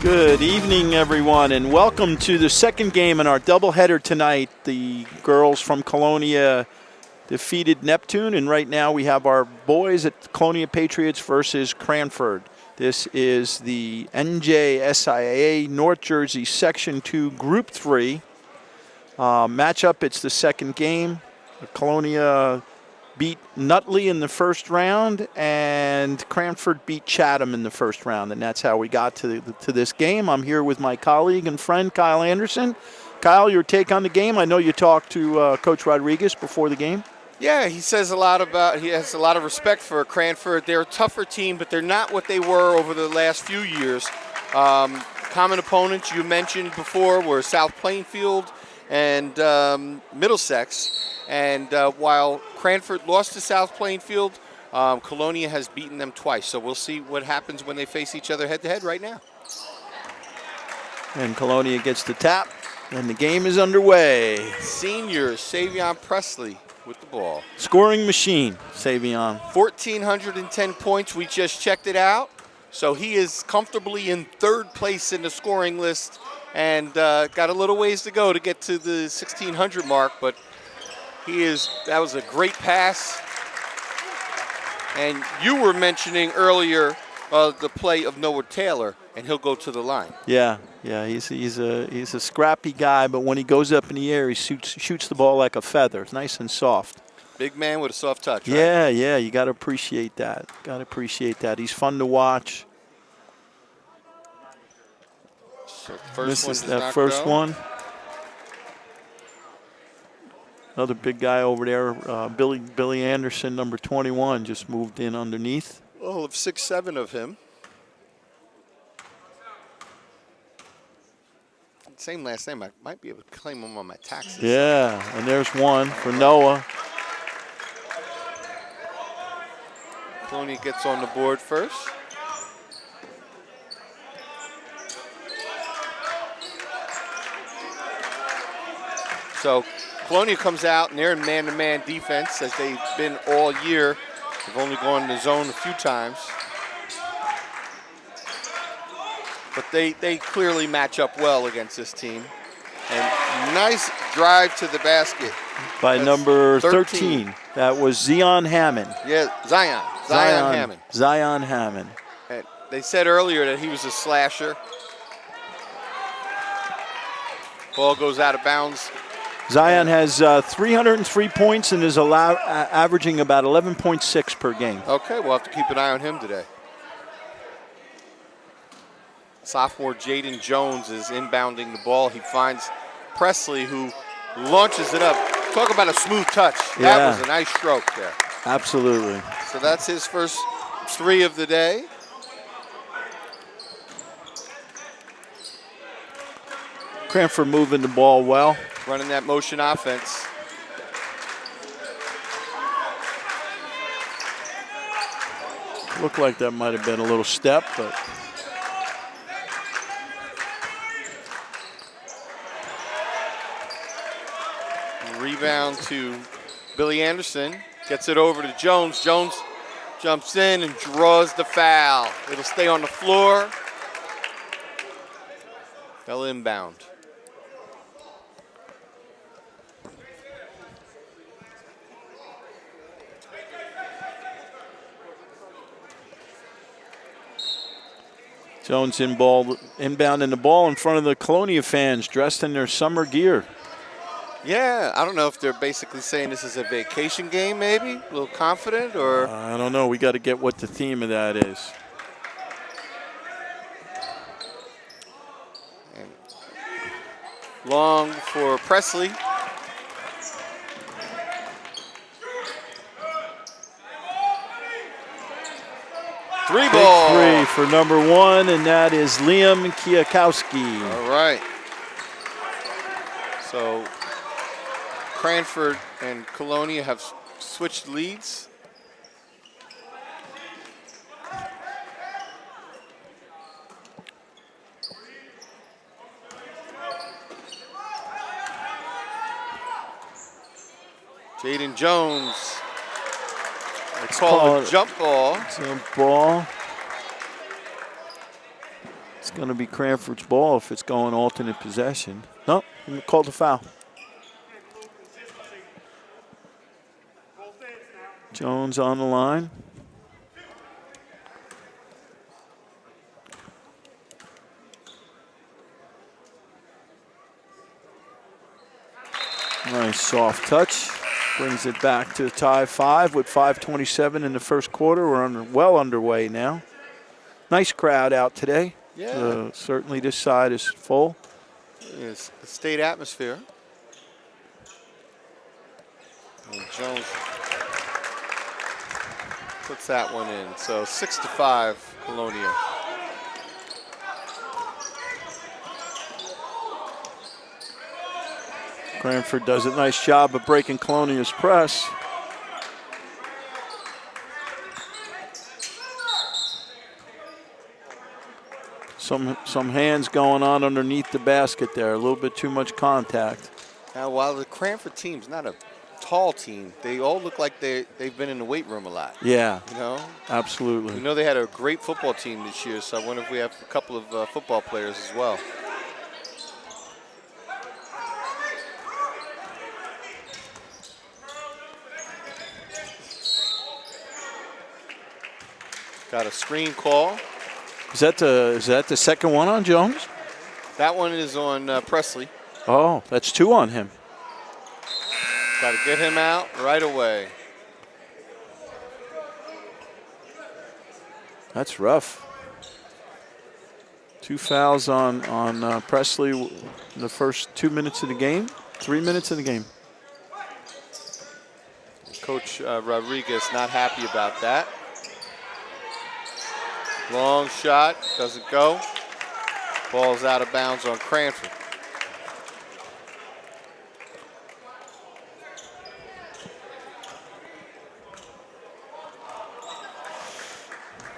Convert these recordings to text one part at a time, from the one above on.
Good evening, everyone, and welcome to the second game in our doubleheader tonight. The girls from Colonia defeated Neptune, and right now we have our boys at Colonia Patriots versus Cranford. This is the NJSIAA North Jersey Section 2 Group 3 matchup. It's the second game. Colonia beat Nutley in the first round, and Cranford beat Chatham in the first round, and that's how we got to this game. I'm here with my colleague and friend, Kyle Anderson. Kyle, your take on the game? I know you talked to Coach Rodriguez before the game. Yeah, he says he has a lot of respect for Cranford. They're a tougher team, but they're not what they were over the last few years. Common opponents you mentioned before were South Plainfield and Middlesex. And while Cranford lost to South Plainfield, Colonia has beaten them twice. So we'll see what happens when they face each other head-to-head right now. And Colonia gets the tap, and the game is underway. Senior Savion Presley with the ball. Scoring machine, Savion. 1,410 points. We just checked it out. So he is comfortably in third place in the scoring list and got a little ways to go to get to the 1,600 mark, but that was a great pass. And you were mentioning earlier the play of Noah Taylor, and he'll go to the line. Yeah, he's a scrappy guy, but when he goes up in the air, he shoots the ball like a feather. It's nice and soft. Big man with a soft touch, right? Yeah, you got to appreciate that. He's fun to watch. So misses that first one. Another big guy over there, Billy Anderson, number 21, just moved in underneath. Well, of 6'7" of him. Same last name. I might be able to claim him on my taxes. Yeah, and there's one for Noah. Colonia gets on the board first. So Colonia comes out, and they're in man-to-man defense, as they've been all year. They've only gone in the zone a few times. But they clearly match up well against this team. And nice drive to the basket. By number 13. That was Zion Hammond. Yeah, Zion Hammond. Zion Hammond. And they said earlier that he was a slasher. Ball goes out of bounds. Zion has 303 points and is averaging about 11.6 per game. Okay, we'll have to keep an eye on him today. Sophomore Jaden Jones is inbounding the ball. He finds Presley, who launches it up. Talk about a smooth touch. Yeah. That was a nice stroke there. Absolutely. So that's his first three of the day. Cranford moving the ball well. Running that motion offense. Looked like that might have been a little step, but. Rebound to Billy Anderson. Gets it over to Jones. Jones jumps in and draws the foul. It'll stay on the floor. Fell inbound. Jones inbounding the ball in front of the Colonia fans dressed in their summer gear. Yeah, I don't know if they're basically saying this is a vacation game, maybe? A little confident, or? I don't know. We got to get what the theme of that is. And long for Presley. Three ball. Big three for number one, and that is Liam Kiakowski. All right. So Cranford and Colonia have switched leads. Jaden Jones. Call it a jump ball. Jump ball. It's going to be Cranford's ball if it's going alternate possession. No, he called a foul. Jones on the line. Nice soft touch. Brings it back to tie 5 with 5:27 in the first quarter. We're well underway now. Nice crowd out today. Yeah. Certainly this side is full. It's the state atmosphere. And Jones puts that one in. So 6-5, Colonia. Cranford does a nice job of breaking Colonia's press. Some hands going on underneath the basket there. A little bit too much contact. Now, while the Cranford team's not a tall team, they all look like they've been in the weight room a lot. Yeah. You know? Absolutely. We know they had a great football team this year, so I wonder if we have a couple of football players as well. Got a screen call. Is that the second one on Jones? That one is on Presley. Oh, that's 2 on him. Got to get him out right away. That's rough. 2 fouls on Presley in the first 2 minutes of the game, 3 minutes of the game. Coach Rodriguez not happy about that. Long shot, doesn't go. Ball's out of bounds on Cranford.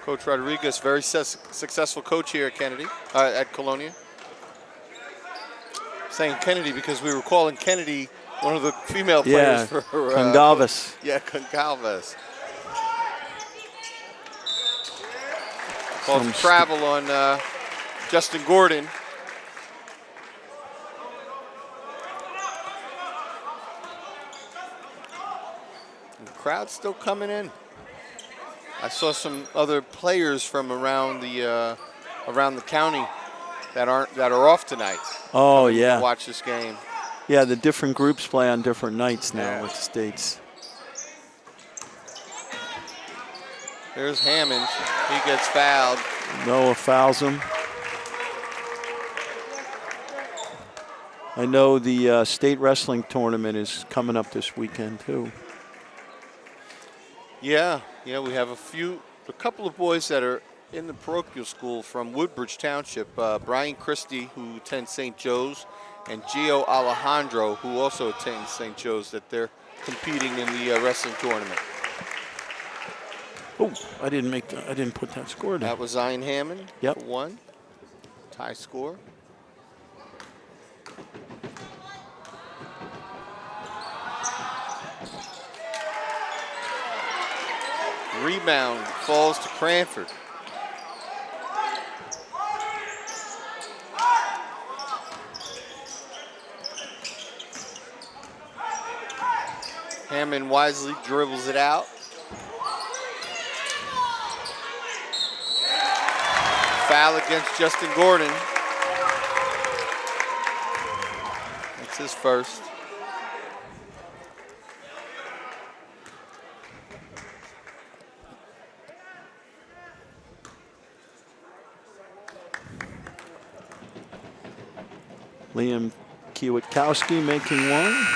Coach Rodriguez, very successful coach here at Kennedy, at Colonia. Saying Kennedy because we were calling Kennedy one of the female players for Gongalves. Gongalves. Calls travel on Justin Gordon. And the crowd's still coming in. I saw some other players from around the county that are off tonight. Oh yeah. To watch this game. Yeah, the different groups play on different nights now with the states. There's Hammond. He gets fouled. Noah fouls him. I know the state wrestling tournament is coming up this weekend too. Yeah, we have a couple of boys that are in the parochial school from Woodbridge Township. Brian Christie, who attends St. Joe's, and Gio Alejandro, who also attends St. Joe's, that they're competing in the wrestling tournament. Oh, I didn't put that score down. That was Zion Hammond. Yep. For 1. Tie score. Rebound falls to Cranford. Hammond wisely dribbles it out. Foul against Justin Gordon. That's his first. Liam Kiewitkowski making 1.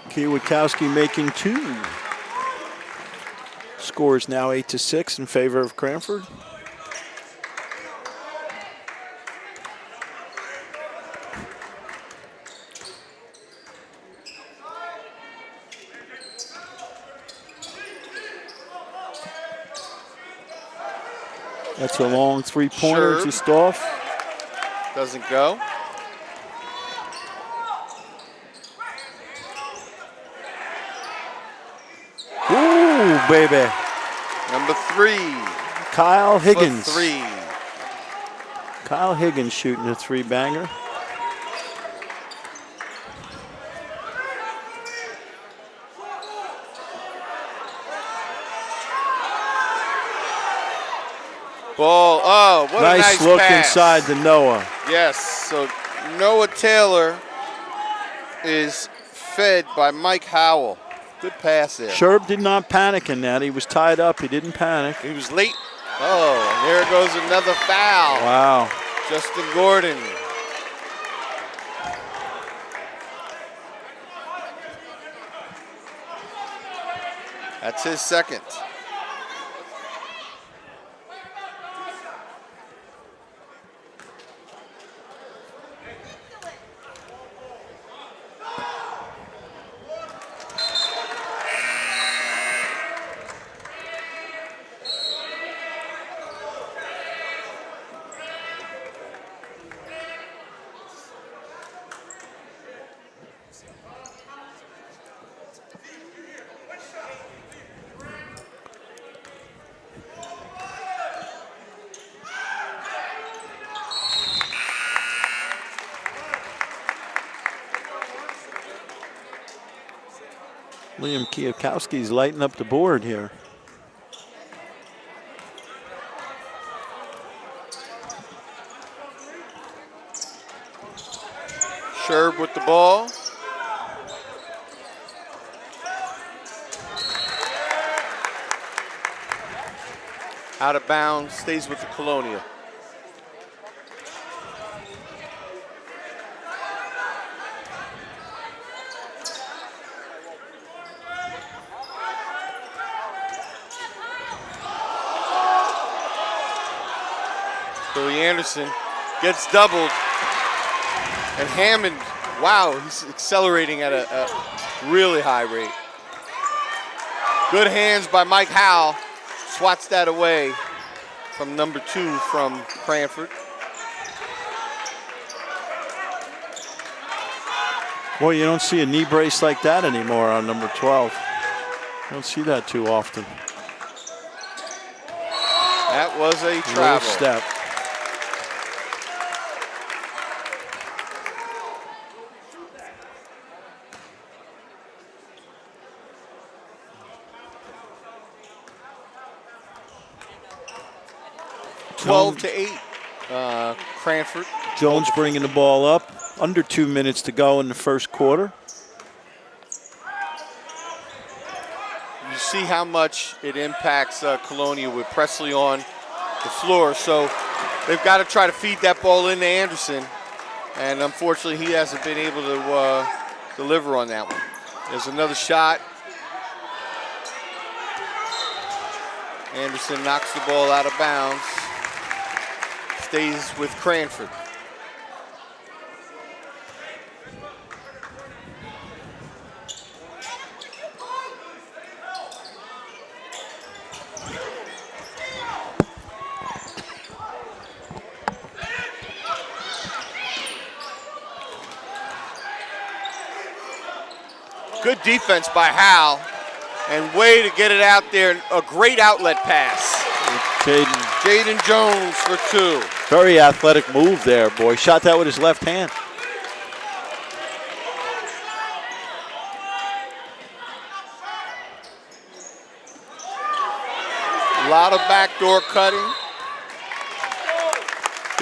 Kiewitkowski making 2. Score is now 8-6 in favor of Cranford. That's a long 3-pointer just off. Doesn't go. baby. Number 3. Kyle Higgins. For 3. Kyle Higgins shooting a 3-banger. Ball. Oh, what a nice look pass. inside to Noah. Yes. So Noah Taylor is fed by Mike Howell. Good pass there. Sherb did not panic in that. He was tied up. He didn't panic. He was late. Oh, and there goes another foul. Wow. Justin Gordon. That's his second. Liam Kiyakowski's lighting up the board here. Sherb with the ball. Out of bounds, stays with the Colonia. Billy Anderson gets doubled. And Hammond, wow, he's accelerating at a really high rate. Good hands by Mike Howell. Swats that away from number 2 from Cranford. Boy, you don't see a knee brace like that anymore on number 12. You don't see that too often. That was a travel. Step. Jones, 12-8, Cranford. Jones bringing the ball up. Under 2 minutes to go in the first quarter. You see how much it impacts Colonia with Presley on the floor. So they've got to try to feed that ball into Anderson. And unfortunately, he hasn't been able to deliver on that one. There's another shot. Anderson knocks the ball out of bounds. Stays with Cranford. Good defense by Howell, and way to get it out there. A great outlet pass. Jaden Jones for 2. Very athletic move there, boy. Shot that with his left hand. A lot of backdoor cutting.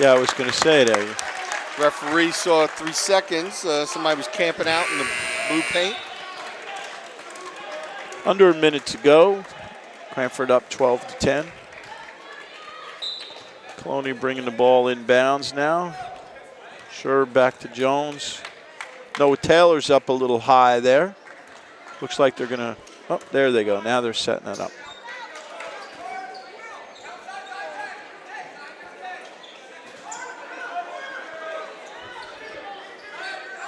Yeah, I was going to say there. Referee saw 3 seconds. Somebody was camping out in the blue paint. Under a minute to go. Cranford up 12-10. Colonia bringing the ball inbounds now. Sure, back to Jones. Noah Taylor's up a little high there. Looks like they're going to, oh, there they go. Now they're setting it up.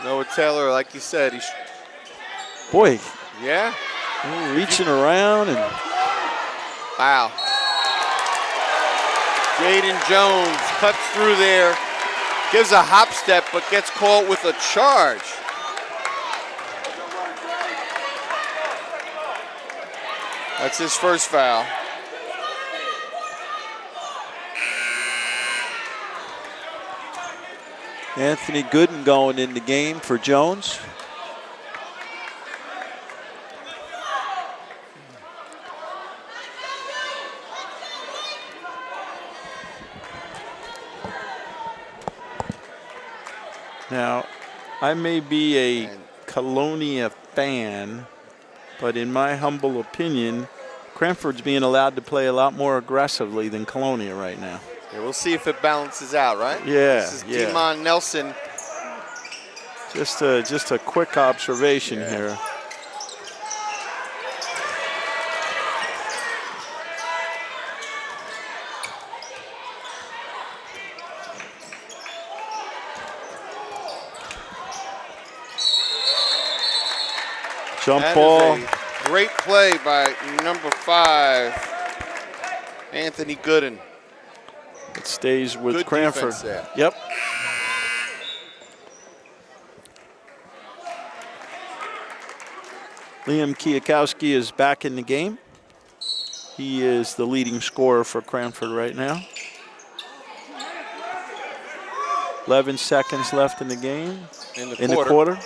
Noah Taylor, like you said, he's... Boy. Yeah. Reaching around and... Wow. Jaden Jones cuts through there, gives a hop step, but gets caught with a charge. That's his first foul. Anthony Gooden going in the game for Jones. Now, I may be a Colonia fan, but in my humble opinion, Cranford's being allowed to play a lot more aggressively than Colonia right now. Yeah, we'll see if it balances out, right? Yeah, This is Demon Nelson. Just a quick observation here. Jump ball. Great play by number 5, Anthony Gooden. It stays with Good Cranford. defense there. Yep. Liam Kiyakowski is back in the game. He is the leading scorer for Cranford right now. 11 seconds left in the game. In the quarter.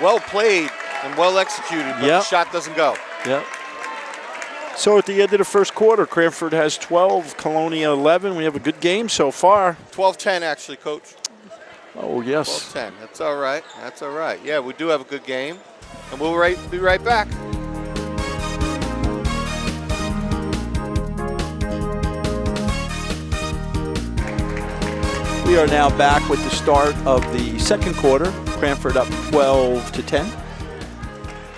Well played and well executed, but the shot doesn't go. Yep. So at the end of the first quarter, Cranford has 12, Colonia 11. We have a good game so far. 12-10 actually, Coach. Oh, yes. 12-10. That's all right. That's all right. Yeah, we do have a good game. And we'll be right back. We are now back with the start of the second quarter. Cranford up 12-10.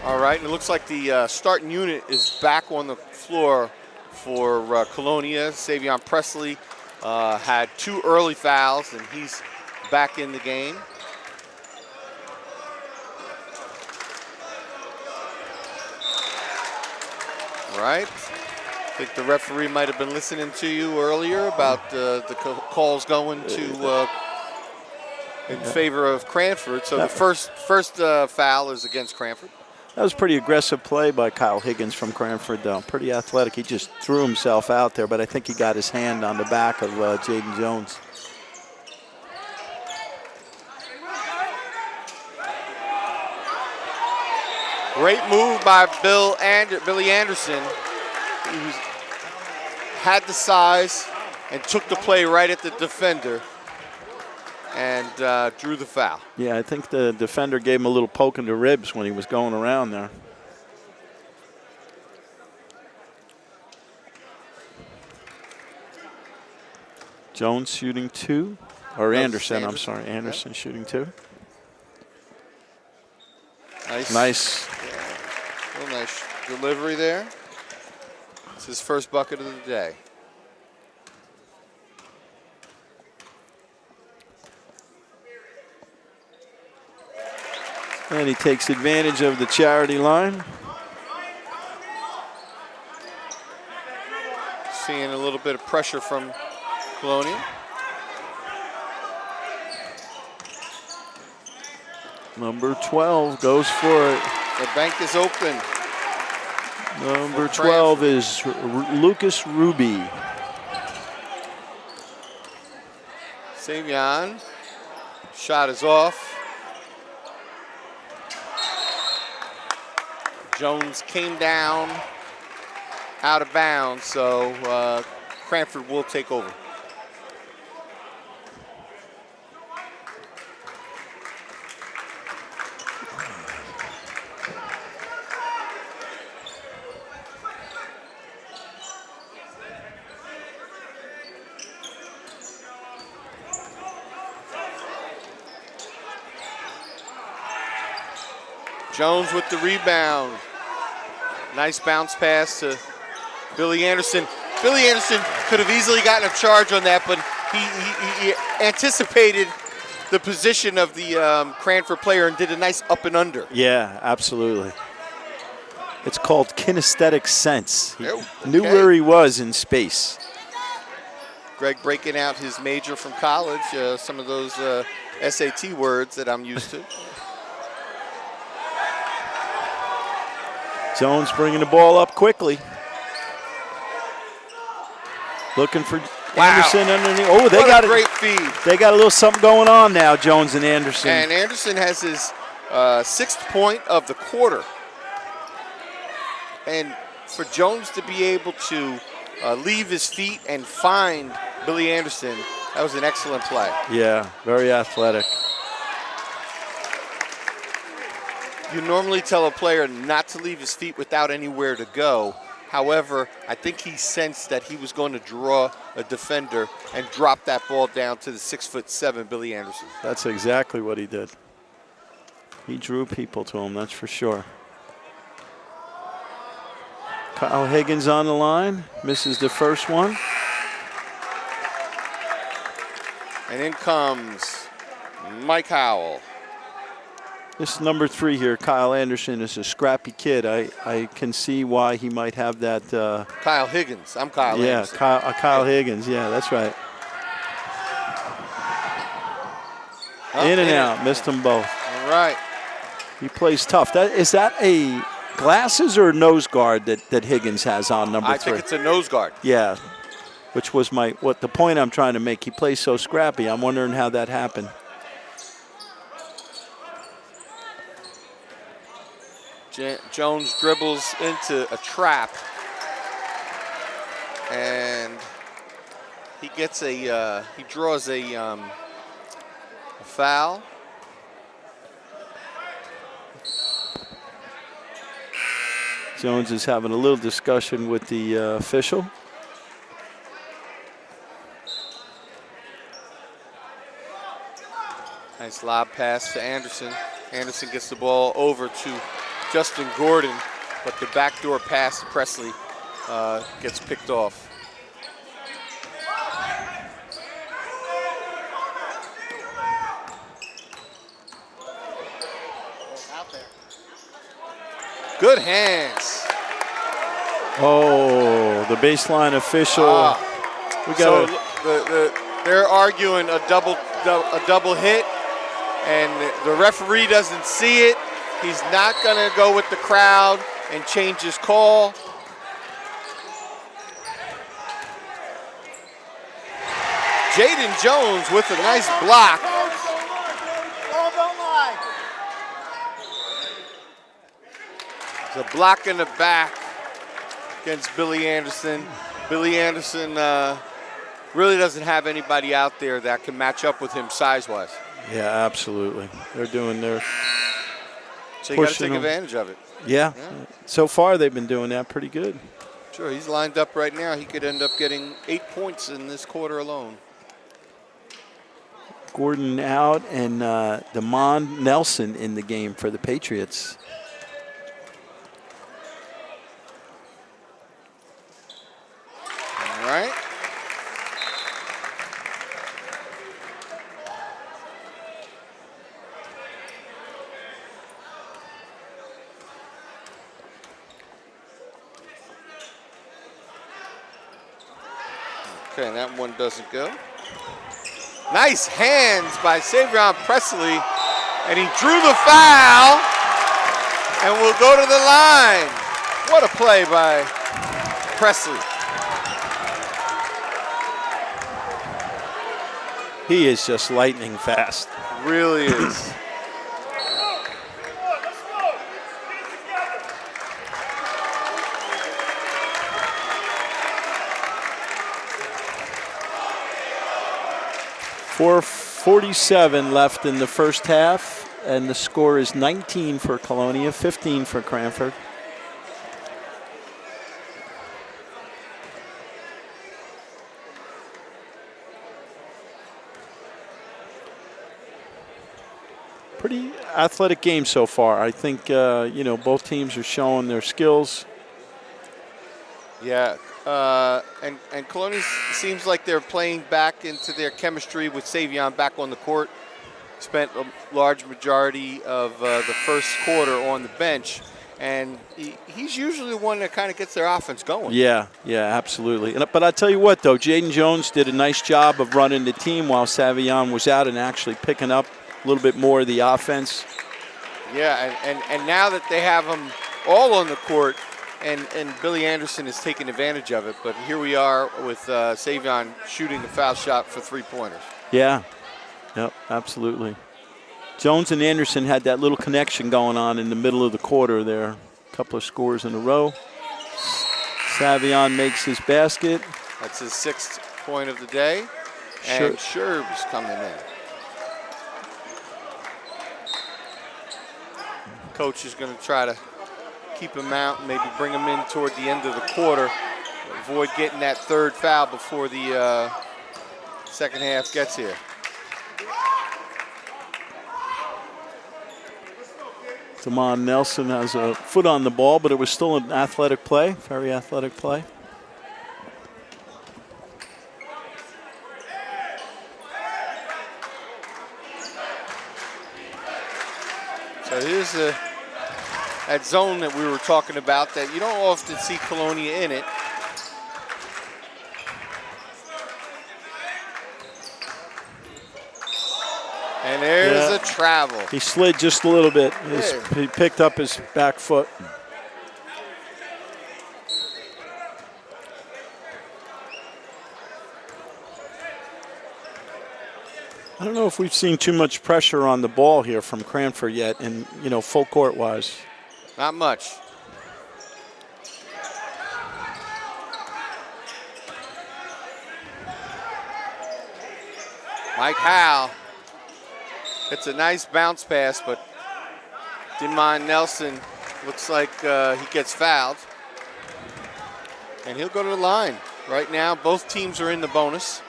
All right, and it looks like the starting unit is back on the floor for Colonia. Savion Presley had 2 early fouls, and he's back in the game. All right. I think the referee might have been listening to you earlier about the calls going to in favor of Cranford. So the first foul is against Cranford. That was pretty aggressive play by Kyle Higgins from Cranford, though. Pretty athletic. He just threw himself out there, but I think he got his hand on the back of Jaden Jones. Great move by Billy Anderson, who had the size and took the play right at the defender and drew the foul. Yeah, I think the defender gave him a little poke in the ribs when he was going around there. Jones shooting 2, or Anderson, I'm sorry. Anderson shooting 2. Nice. Yeah. Real nice delivery there. It's his first bucket of the day. And he takes advantage of the charity line. Seeing a little bit of pressure from Colonia. Number 12 goes for it. The bank is open. Number 12 is Lucas Ruby. Savion. Shot is off. Jones came down out of bounds, so Cranford will take over. Jones with the rebound. Nice bounce pass to Billy Anderson. Billy Anderson could have easily gotten a charge on that, but he anticipated the position of the Cranford player and did a nice up and under. Yeah, absolutely. It's called kinesthetic sense. He Oh, knew where he was in space. Greg breaking out his major from college, some of those SAT words that I'm used to. Jones bringing the ball up quickly. Looking for Anderson underneath. Oh, they got a great feed. They got a little something going on now, Jones and Anderson. And Anderson has his 6th point of the quarter. And for Jones to be able to leave his feet and find Billy Anderson, that was an excellent play. Yeah, very athletic. You normally tell a player not to leave his feet without anywhere to go. However, I think he sensed that he was going to draw a defender and drop that ball down to the 6'7" Billy Anderson. That's exactly what he did. He drew people to him, that's for sure. Kyle Higgins on the line, misses the first one. And in comes Mike Howell. This number 3 here, Kyle Anderson, is a scrappy kid. I can see why he might have that. Kyle Higgins. I'm Kyle Anderson. Yeah, Kyle Higgins. Yeah, that's right. In and out. Missed them both. All right. He plays tough. Is that a glasses or nose guard that Higgins has on number 3? I think it's a nose guard. Yeah, which was the point I'm trying to make. He plays so scrappy. I'm wondering how that happened. Jones dribbles into a trap, and he gets he draws a foul. Jones is having a little discussion with the official. Nice lob pass to Anderson. Anderson gets the ball over to Justin Gordon, but the backdoor pass to Presley gets picked off. Good hands. Oh, the baseline official. We got they're arguing a double hit, and the referee doesn't see it. He's not going to go with the crowd and change his call. Jaden Jones with a nice block. There's a block in the back against Billy Anderson. Billy Anderson really doesn't have anybody out there that can match up with him size-wise. Yeah, absolutely. They're doing their So you got to take advantage of it. Yeah. So far they've been doing that pretty good. Sure, he's lined up right now. He could end up getting 8 points in this quarter alone. Gordon out and Damon Nelson in the game for the Patriots. All right. Okay, that one doesn't go. Nice hands by Savion Presley, and he drew the foul, and will go to the line. What a play by Presley. He is just lightning fast. Really is. .447 left in the first half, and the score is 19 for Colonia, 15 for Cranford. Pretty athletic game so far. I think, both teams are showing their skills. Yeah, and Colonia seems like they're playing back into their chemistry with Savion back on the court. Spent a large majority of the first quarter on the bench, and he's usually the one that kind of gets their offense going. Yeah, absolutely. But I tell you what, though, Jaden Jones did a nice job of running the team while Savion was out and actually picking up a little bit more of the offense. Yeah, and now that they have them all on the court, and Billy Anderson is taking advantage of it, but here we are with Savion shooting a foul shot for 3-pointers. Yeah, yep, absolutely. Jones and Anderson had that little connection going on in the middle of the quarter there. A couple of scores in a row. Savion makes his basket. That's his 6th point of the day. And Sherb's coming in. Coach is going to try to keep him out and maybe bring him in toward the end of the quarter. Avoid getting that 3rd foul before the second half gets here. Damon Nelson has a foot on the ball, but it was still an athletic play, very athletic play. So here's that zone that we were talking about that you don't often see Colonia in it. And there's a travel. He slid just a little bit. He picked up his back foot. I don't know if we've seen too much pressure on the ball here from Cranford yet, and full court wise. Not much. Mike Howell. It's a nice bounce pass, but Damon Nelson looks like he gets fouled. And he'll go to the line. Right now, both teams are in the bonus.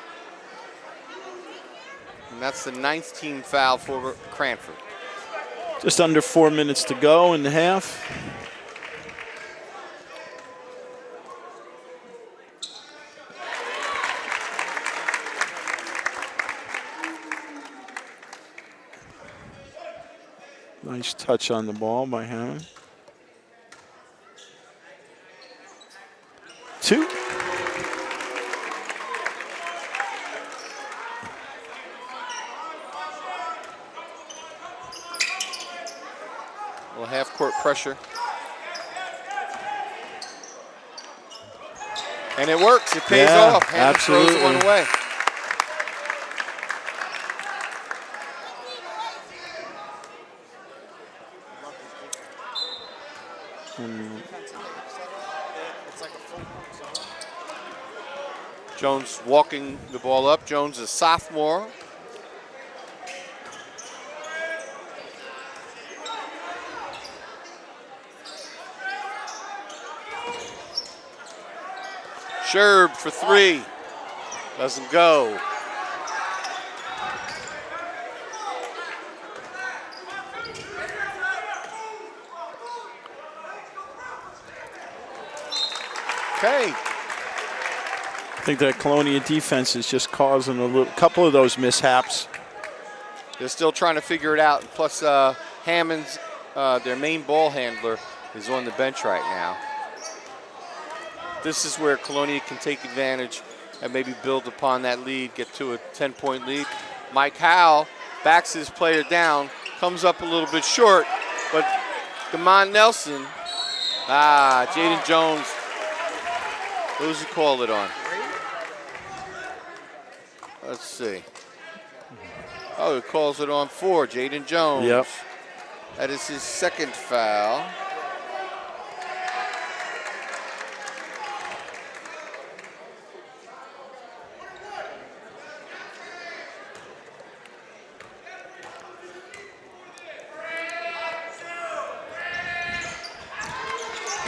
And that's the 9th team foul for Cranford. Just under 4 minutes to go in the half. Nice touch on the ball by him. 2. Well, half-court pressure. And it works. It pays off. Hammond throws one away. Jones walking the ball up. Jones is a sophomore. Sherb for 3. Doesn't go. Okay. I think that Colonia defense is just causing a couple of those mishaps. They're still trying to figure it out. Plus, Hammond's, their main ball handler, is on the bench right now. This is where Colonia can take advantage and maybe build upon that lead, get to a 10-point lead. Mike Howell backs his player down, comes up a little bit short, but Damon Nelson, Jaden Jones, who's he called it on? Let's see. Oh, he calls it on 4, Jaden Jones. Yep. That is his 2nd foul.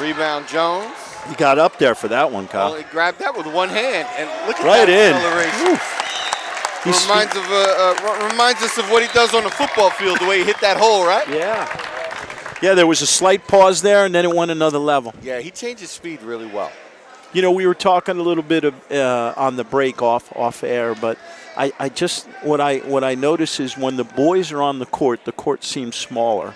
Rebound Jones. He got up there for that one, Kyle. Well, he grabbed that with one hand, and look at right that in. acceleration. Reminds us of what he does on the football field, the way he hit that hole, right? Yeah. Yeah, there was a slight pause there, and then it went another level. Yeah, he changed his speed really well. You know, we were talking a little bit of, on the break off air, but I just what I notice is when the boys are on the court seems smaller.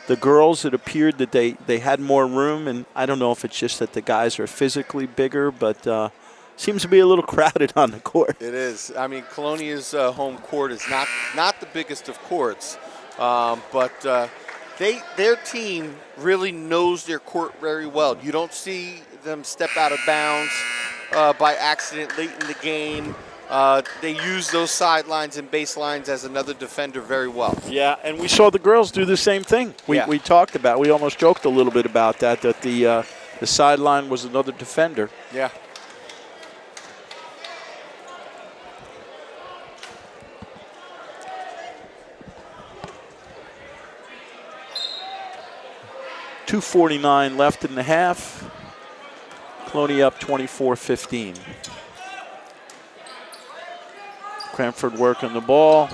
the girls, it appeared that they had more room, and I don't know if it's just that the guys are physically bigger, but seems to be a little crowded on the court. It is. I mean, Colonia's home court is not the biggest of courts, but their team really knows their court very well. You don't see them step out of bounds by accident late in the game. They use those sidelines and baselines as another defender very well. Yeah, and we saw the girls do the same thing. We talked about, we almost joked a little bit about that the sideline was another defender. Yeah. .249 left in the half. Colonia up 24-15. Cranford working the ball.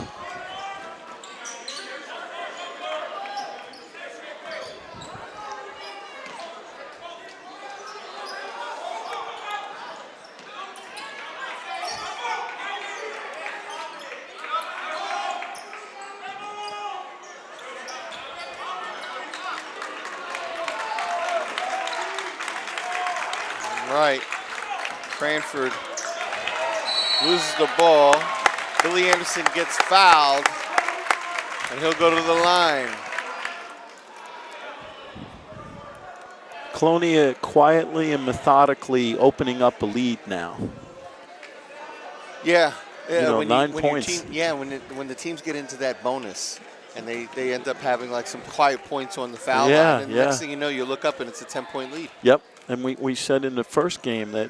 Right. Cranford loses the ball. Billy Anderson gets fouled, and he'll go to the line. Colonia quietly and methodically opening up a lead now. Yeah. You know, when 9 when points. When the teams get into that bonus, and they end up having like some quiet points on the foul Yeah, line, and the next thing you know, you look up and it's a 10-point lead. Yep, and we said in the first game that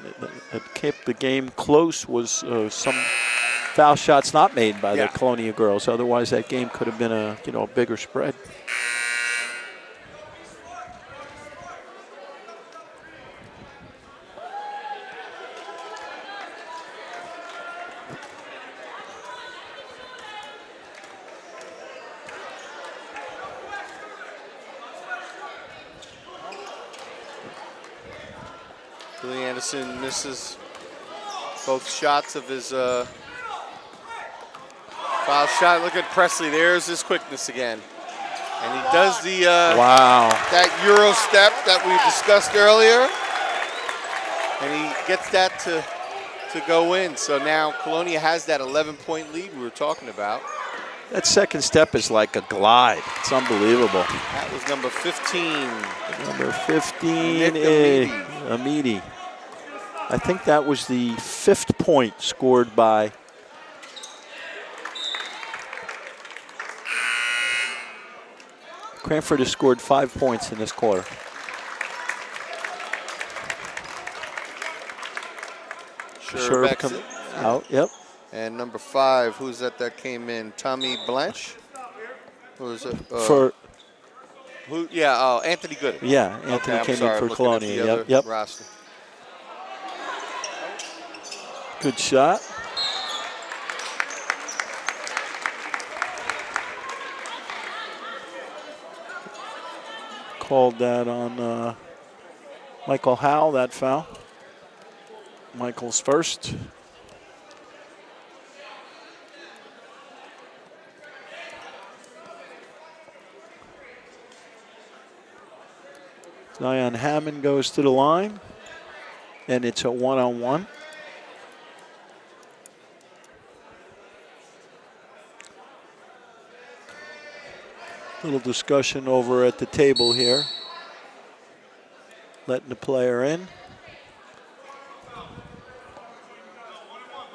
kept the game close was some foul shots not made by the Colonia girls. Otherwise, that game could have been a bigger spread. Billy Anderson misses both shots of his foul shot. Look at Presley. There's his quickness again. And he does the that Euro step that we discussed earlier. And he gets that to go in. So now Colonia has that 11-point lead we were talking about. That second step is like a glide. It's unbelievable. That was number 15. Number 15 Nick is Amidi. Amidi. I think that was the 5th point scored by Cranford has scored 5 points in this quarter. Sherb come out, yep. And number 5, who's that came in? Tommy Blanche? Who is it? Who? Yeah, Anthony Gooden. Yeah, Anthony came in for Colonia. Yep. Roster. Good shot. Called that on Michael Howell, that foul. Michael's first. Zion Hammond goes to the line, and it's a one-on-one. Little discussion over at the table here. Letting the player in.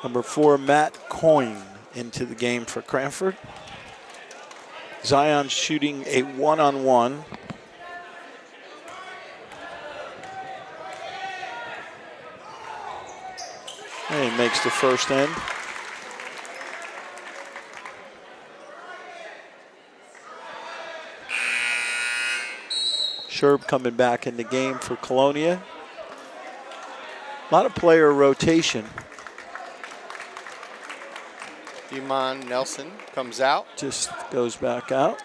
Number 4, Matt Coyne, into the game for Cranford. Zion shooting a one-on-one. And he makes the first end. Sherb coming back in the game for Colonia. A lot of player rotation. Iman Nelson comes out. Just goes back out.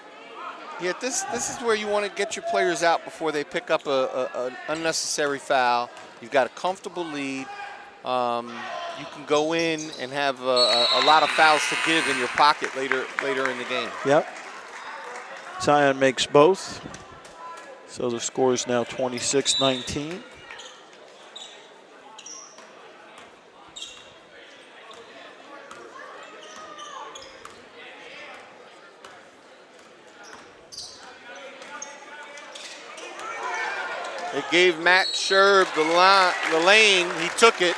Yeah, this is where you want to get your players out before they pick up an unnecessary foul. You've got a comfortable lead. You can go in and have a lot of fouls to give in your pocket later in the game. Yep. Zion makes both. So the score is now 26-19. It gave Matt Sherb the lane. He took it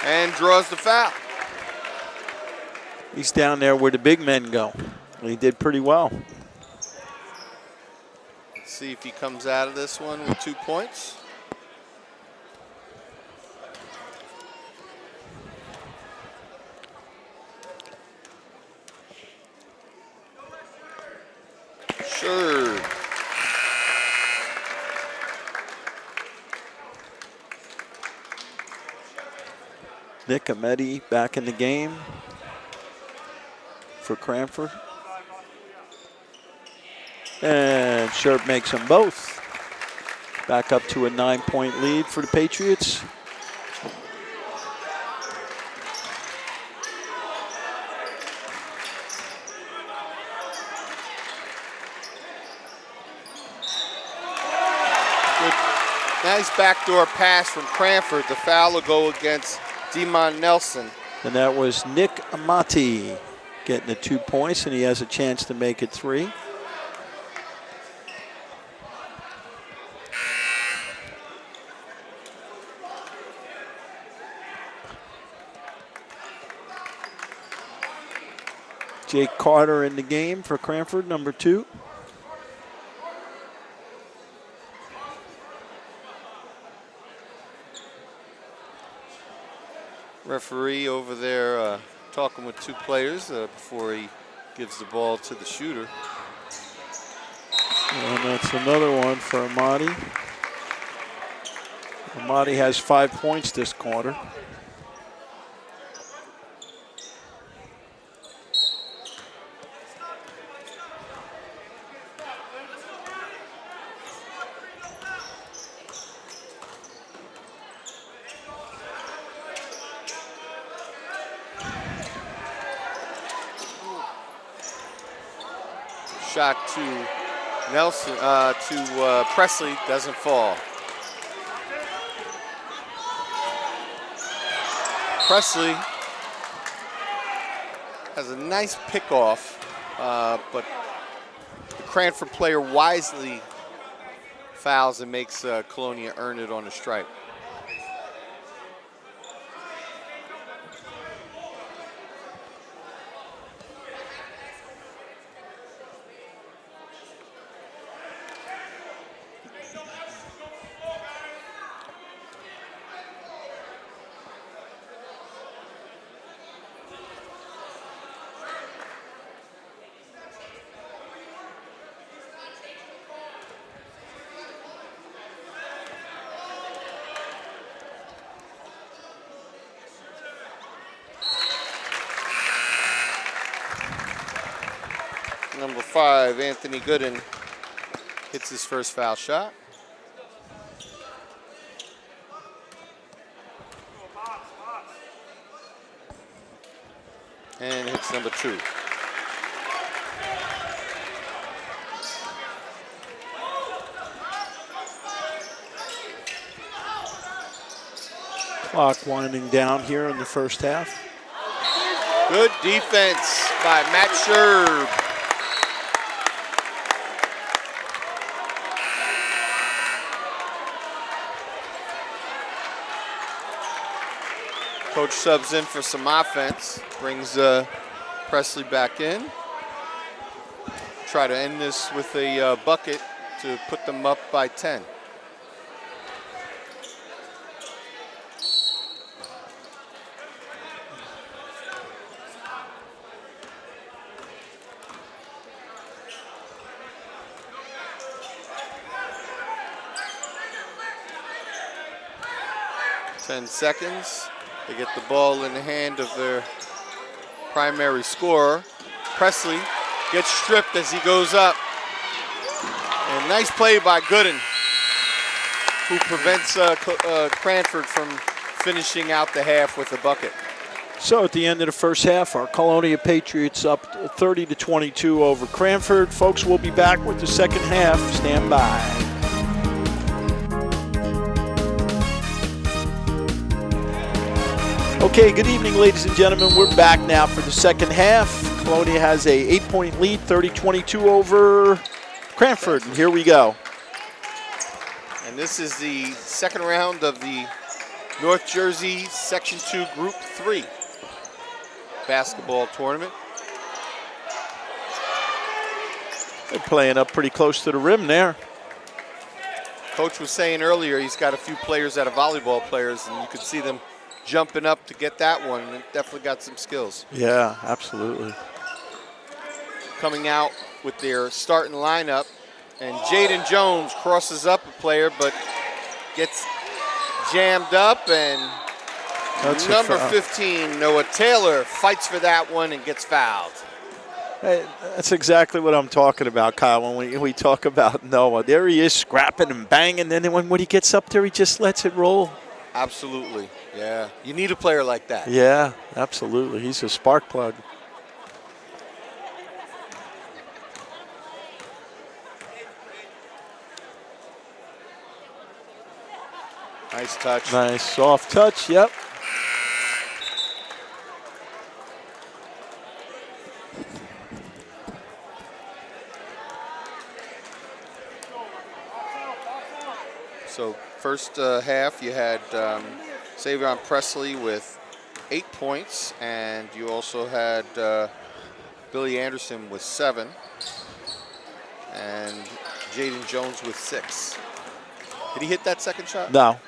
and draws the foul. He's down there where the big men go. He did pretty well. Let's see if he comes out of this one with 2 points. Sure. Nick Ameti back in the game for Cranford. And Sherb makes them both. Back up to a 9-point lead for the Patriots. Good. Nice backdoor pass from Cranford. The foul will go against Demon Nelson. And that was Nick Amati getting the 2 points, and he has a chance to make it 3. Jake Carter in the game for Cranford, number 2. Referee over there talking with 2 players before he gives the ball to the shooter. And that's another one for Amati. Amati has 5 points this quarter. Shot to Nelson, to Presley, doesn't fall. Presley has a nice pickoff, but the Cranford player wisely fouls and makes Colonia earn it on the stripe. Number 5, Anthony Gooden, hits his first foul shot. And hits number 2. Clock winding down here in the first half. Good defense by Matt Sherb. Coach subs in for some offense, brings Presley back in. Try to end this with a bucket to put them up by 10. Ten seconds. They get the ball in the hand of their primary scorer. Presley gets stripped as he goes up. And nice play by Gooden, who prevents Cranford from finishing out the half with a bucket. So at the end of the first half, our Colonia Patriots up 30-22 over Cranford. Folks, we'll be back with the second half. Stand by. Okay, good evening, ladies and gentlemen. We're back now for the second half. Colonia has a 8-point lead, 30-22 over Cranford, and here we go. And this is the second round of the North Jersey Section 2 Group 3 basketball tournament. They're playing up pretty close to the rim there. Coach was saying earlier he's got a few players that are volleyball players, and you could see them jumping up to get that one. And definitely got some skills. Yeah, absolutely. Coming out with their starting lineup, and Jaden Jones crosses up a player, but gets jammed up, and That's number 15, Noah Taylor, fights for that one and gets fouled. Hey, that's exactly what I'm talking about, Kyle, when we talk about Noah. There he is, scrapping and banging, and then when he gets up there, he just lets it roll. Absolutely, yeah. You need a player like that. Yeah, absolutely. He's a spark plug. Nice touch. Nice soft touch, yep. So first half, you had Savion Presley with 8 points, and you also had Billy Anderson with 7, and Jaden Jones with 6. Did he hit that second shot? No.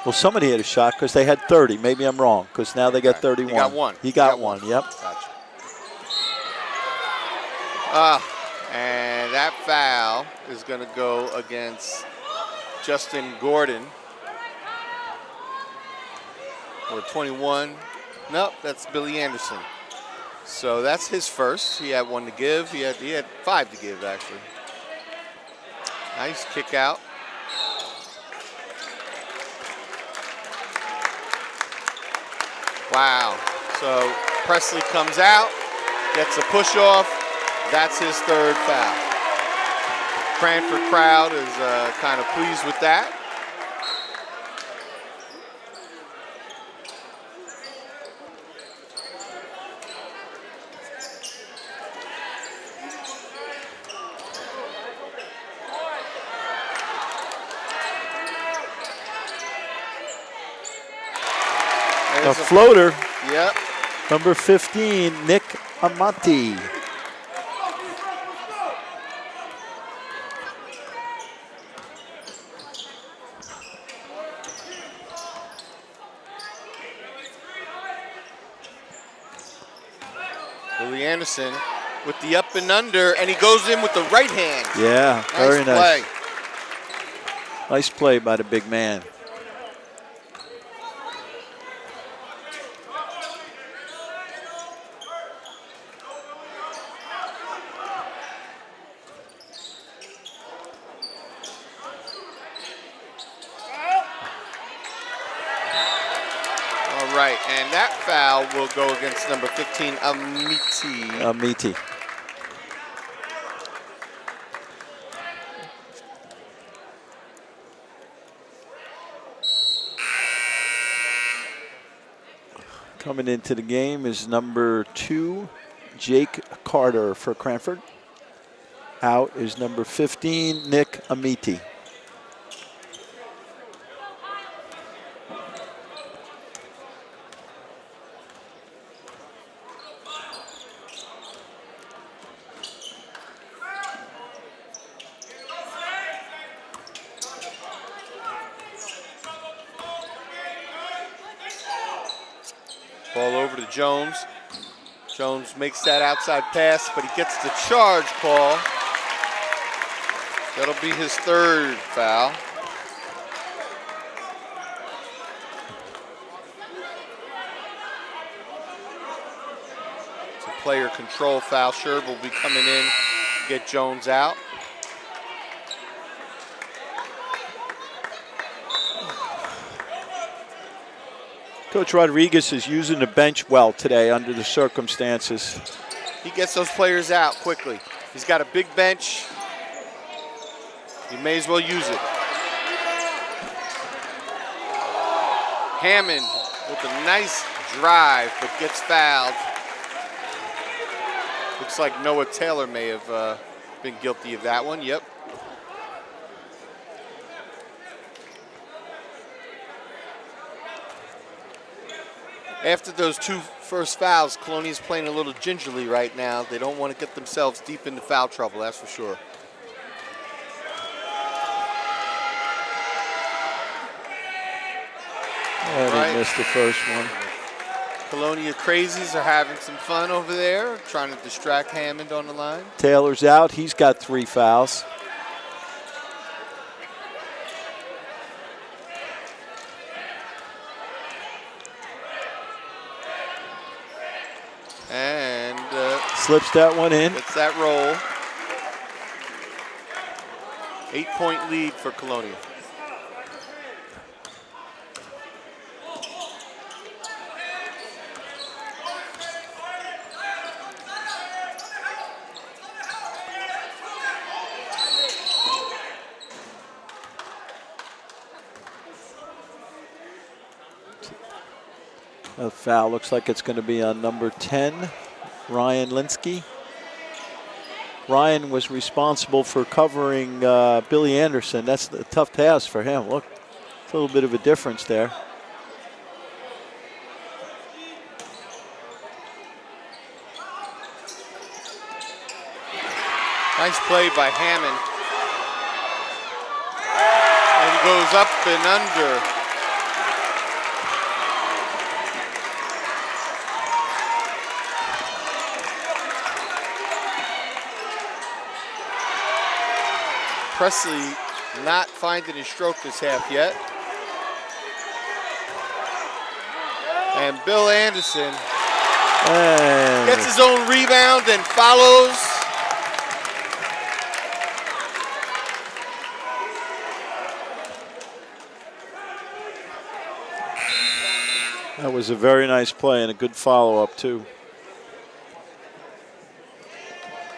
Well, somebody hit a shot because they had 30. Maybe I'm wrong because now they got 31. He got one. He got one, yep. Gotcha. And that foul is going to go against Justin Gordon. Or 21. Nope, that's Billy Anderson. So that's his first. He had 1 to give. He had 5 to give, actually. Nice kick out. Wow. So Presley comes out, gets a push off. That's his third foul. Cranford crowd is kind of pleased with that. A floater. Yep. Number 15, Nick Amati. Billy Anderson with the up and under, and he goes in with the right hand. Yeah, very nice. Play. Nice play by the big man. All right, and that foul will go against number 15, Amiti. Amiti. Coming into the game is number 2, Jake Carter for Cranford. Out is number 15, Nick Amiti. Ball over to Jones. Jones makes that outside pass, but he gets the charge call. That'll be his third foul. It's a player control foul. Sherb will be coming in to get Jones out. Coach Rodriguez is using the bench well today under the circumstances. He gets those players out quickly. He's got a big bench. You may as well use it. Hammond with a nice drive, but gets fouled. Looks like Noah Taylor may have been guilty of that one. Yep. After those two first fouls, Colonia's playing a little gingerly right now. They don't want to get themselves deep into foul trouble, that's for sure. They missed the first one. Colonia crazies are having some fun over there, trying to distract Hammond on the line. Taylor's out. He's got 3 fouls. And slips that one in. Gets that roll. 8-point lead for Colonia. A foul looks like it's going to be on number 10, Ryan Linsky. Ryan was responsible for covering Billy Anderson. That's a tough task for him. Look, it's a little bit of a difference there. Nice play by Hammond. And he goes up and under. Presley not finding his stroke this half yet. And Bill Anderson gets his own rebound and follows. That was a very nice play and a good follow-up, too.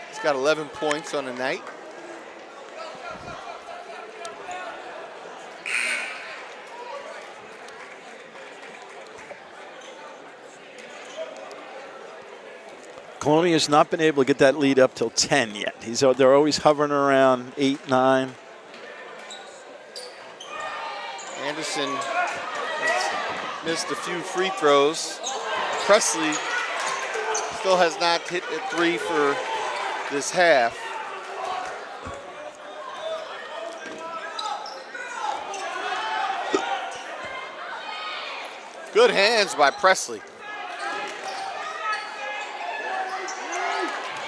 He's got 11 points on the night. Colonia has not been able to get that lead up till 10 yet. They're always hovering around 8, 9. Anderson missed a few free throws. Presley still has not hit a 3 for this half. Good hands by Presley.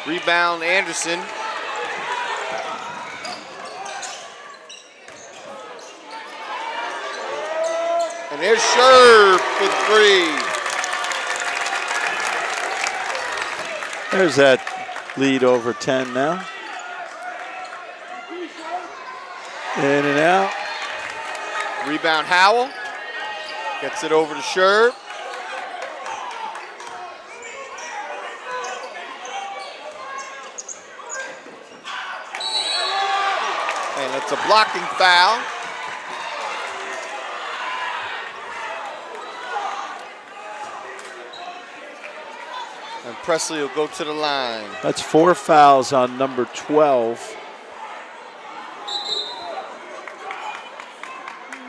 Rebound Anderson. And there's Scherb for 3. There's that lead over 10 now. In and out. Rebound Howell. Gets it over to Scherb. And it's a blocking foul. And Presley will go to the line. That's 4 fouls on number 12.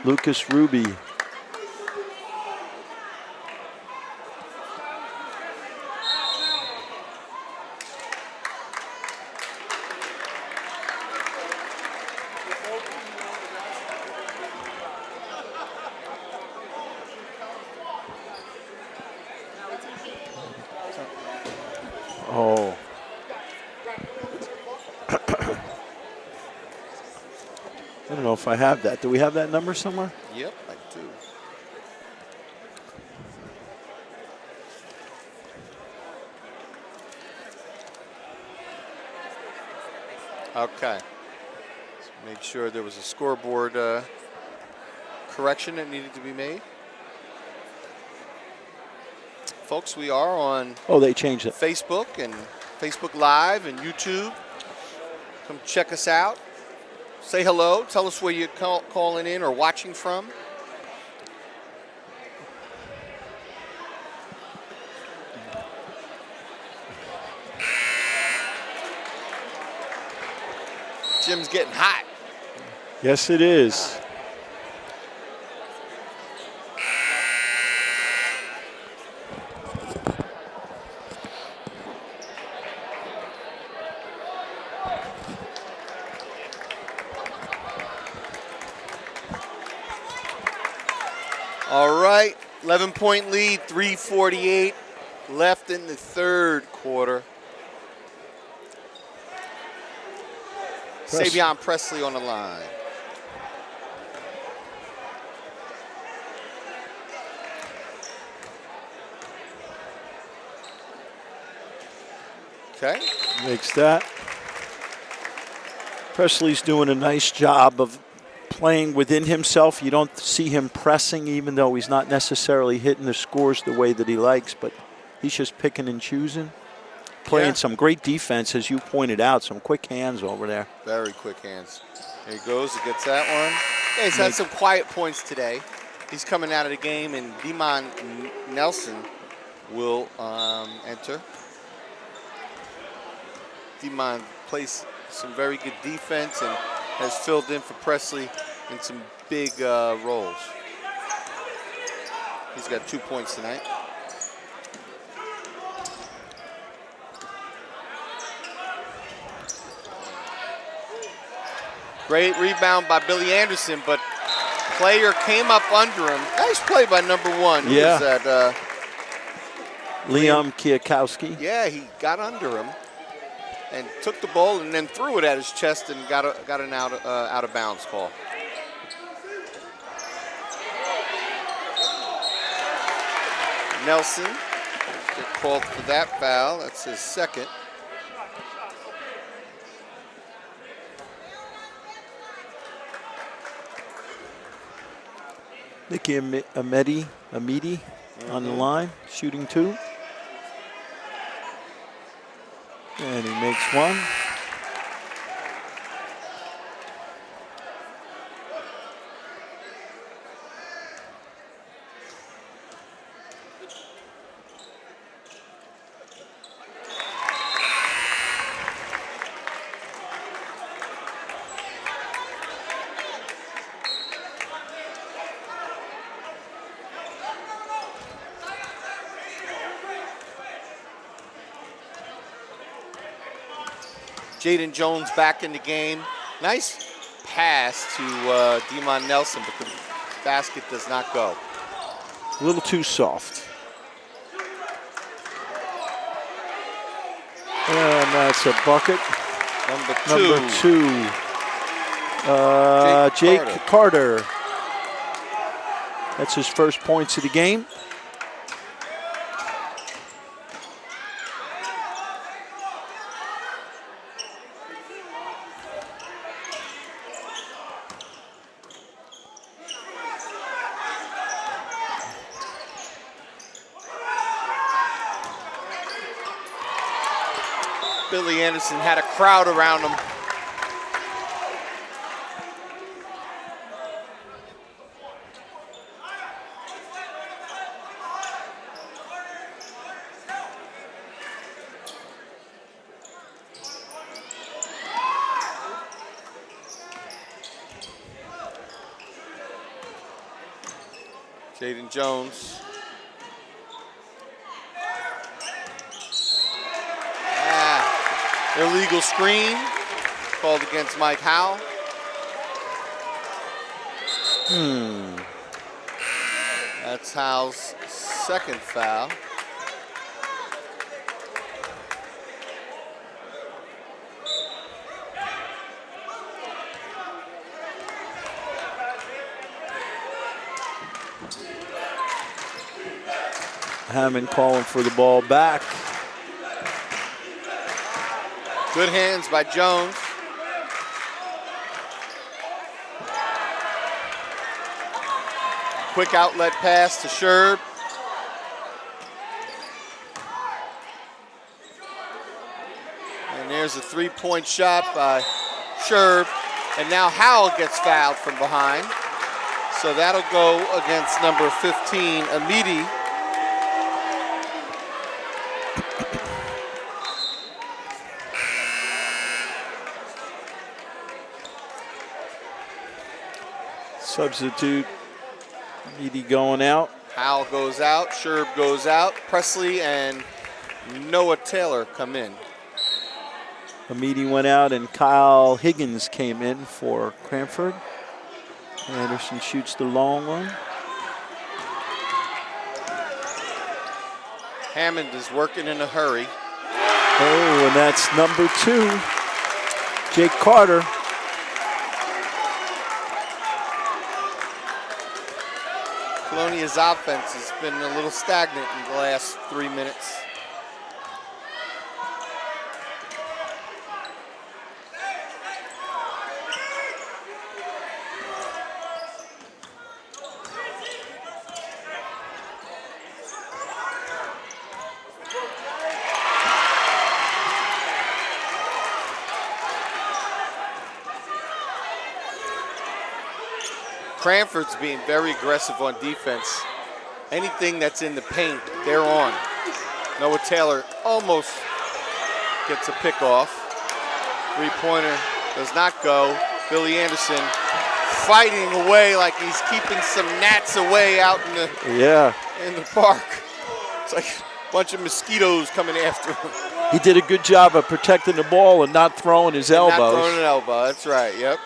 Lucas Ruby. Oh. I don't know if I have that. Do we have that number somewhere? Yep, I do. Okay. Let's make sure there was a scoreboard correction that needed to be made. folks, we are on Oh, they changed it. Facebook and Facebook Live and YouTube. Come check us out. Say hello. Tell us where you're calling in or watching from. Gym's getting hot. Yes, it is. All right, 11-point lead, 3:48 left in the third quarter. Savion Presley on the line. Okay. Makes that. Presley's doing a nice job of playing within himself. You don't see him pressing, even though he's not necessarily hitting the scores the way that he likes, but he's just picking and choosing. Playing some great defense, as you pointed out, some quick hands over there. Very quick hands. There he goes, he gets that one. Yeah, he's had some quiet points today. He's coming out of the game, and Demon Nelson will enter. Demon plays some very good defense and has filled in for Presley in some big roles. He's got 2 points tonight. Great rebound by Billy Anderson, but player came up under him. Nice play by number one. Yeah. Who was that? Liam Kiakowski. Yeah, he got under him and took the ball and then threw it at his chest and got an out of bounds call. Nelson get called for that foul. That's his second. Nicky Amedi on the line, shooting two. And he makes one. Jaden Jones back in the game. Nice pass to Demon Nelson, but the basket does not go. A little too soft. And that's a bucket. Number two. Jake Carter. That's his first points of the game. Billy Anderson had a crowd around him. Jaden Jones. Illegal screen called against Mike Howell. That's Howell's second foul. Hammond calling for the ball back. Good hands by Jones. Quick outlet pass to Sherb. there's a three-point shot by Sherb. And now Howell gets fouled from behind. So that'll go against number 15, Amidi. Substitute, Amidi going out. Howell goes out, Sherb goes out. Presley and Noah Taylor come in. Amidi went out and Kyle Higgins came in for Cranford. Anderson shoots the long one. Hammond is working in a hurry. Oh, and that's number 2, Jake Carter. Colonia's offense has been a little stagnant in the last 3 minutes. Cranford's being very aggressive on defense. Anything that's in the paint, they're on. Noah Taylor almost gets a pick off. Three-pointer does not go. Billy Anderson fighting away like he's keeping some gnats away out in the park. It's like a bunch of mosquitoes coming after him. He did a good job of protecting the ball and not throwing his elbows. Not throwing an elbow, that's right, yep.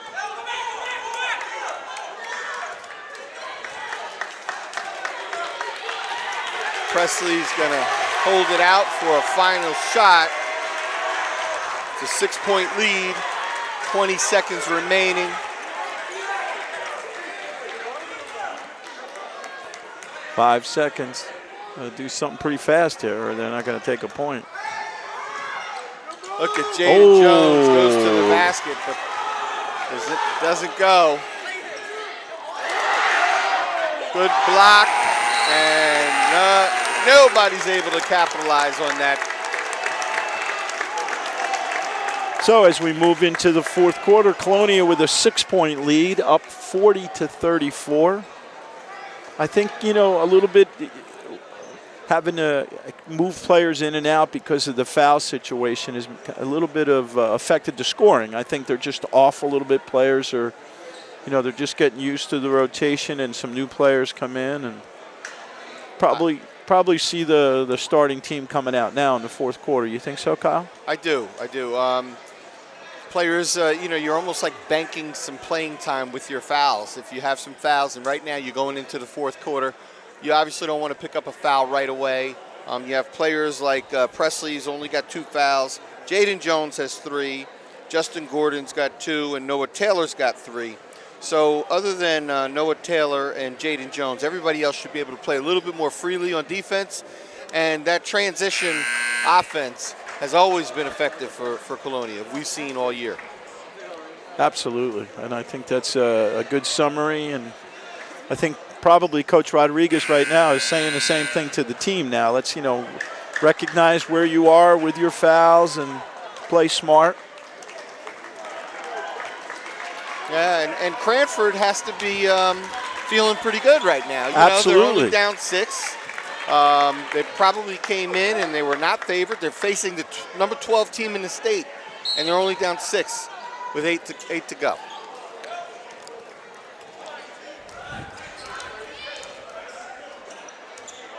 Presley's gonna hold it out for a final shot. It's a 6-point lead, 20 seconds remaining. Five seconds. Do something pretty fast here or they're not gonna take a point. Look at Jaden Jones goes to the basket, but doesn't go. Good block, and nobody's able to capitalize on that. So as we move into the fourth quarter, Colonia with a 6-point lead, up 40-34. I think, a little bit having to move players in and out because of the foul situation is a little bit of affected the scoring. I think they're just off a little bit. Players are, they're just getting used to the rotation and some new players come in and probably see the starting team coming out now in the fourth quarter. You think so, Kyle? I do. Players, you're almost like banking some playing time with your fouls. If you have some fouls, and right now you're going into the fourth quarter, you obviously don't want to pick up a foul right away. You have players like Presley's only got 2 fouls. Jaden Jones has 3. Justin Gordon's got 2, and Noah Taylor's got 3. So other than Noah Taylor and Jaden Jones, everybody else should be able to play a little bit more freely on defense. And that transition offense has always been effective for Colonia. We've seen all year. Absolutely, and I think that's a good summary. And I think probably Coach Rodriguez right now is saying the same thing to the team now. Let's, recognize where you are with your fouls and play smart. Yeah, and Cranford has to be feeling pretty good right now. Absolutely. They're only down 6. They probably came in and they were not favored. They're facing the number 12 team in the state, and they're only down 6 with 8 to go.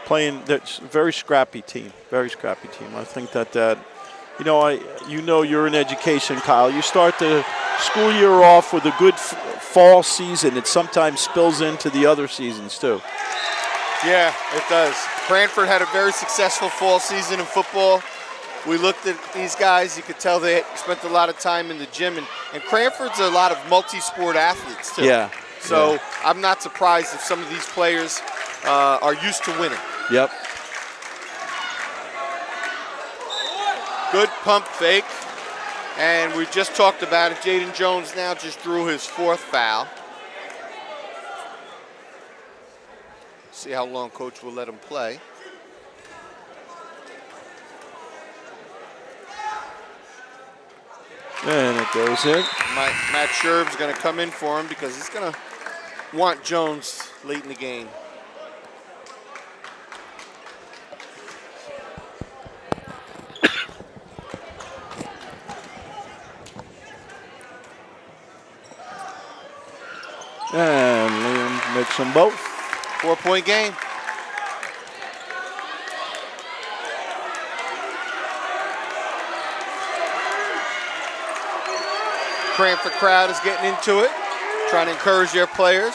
Playing, that's a very scrappy team. Very scrappy team. I think that you're in education, Kyle. You start the school year off with a good fall season. It sometimes spills into the other seasons too. Yeah, it does. Cranford had a very successful fall season in football. We looked at these guys. You could tell they spent a lot of time in the gym. And Cranford's a lot of multi-sport athletes too. Yeah. So yeah. I'm not surprised if some of these players are used to winning. Yep. Good pump fake. And we just talked about it. Jaden Jones now just drew his 4th foul. See how long Coach will let him play. That goes in. Matt Sherb's going to come in for him because he's going to want Jones late in the game. And Liam makes them both. 4-point game. Cranford crowd is getting into it, trying to encourage their players.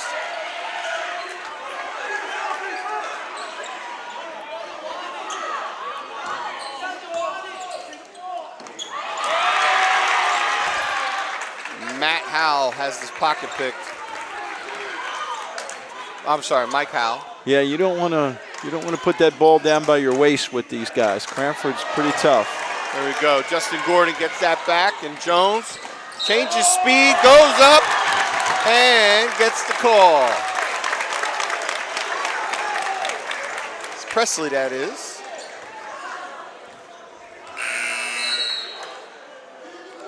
Matt Howell has his pocket picked. I'm sorry, Mike Howell. Yeah, you don't want to put that ball down by your waist with these guys. Cranford's pretty tough. There we go. Justin Gordon gets that back, and Jones changes speed, goes up, and gets the call. It's Presley, that is.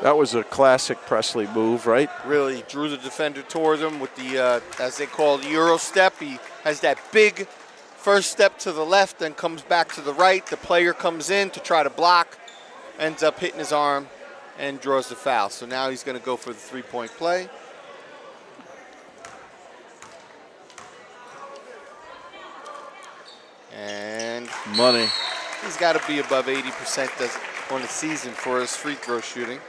That was a classic Presley move, right? Really drew the defender towards him with the, as they call the Euro step. He has that big first step to the left, then comes back to the right. The player comes in to try to block, ends up hitting his arm, and draws the foul. So now he's going to go for the three-point play. And money. He's got to be above 80% on the season for his free throw shooting.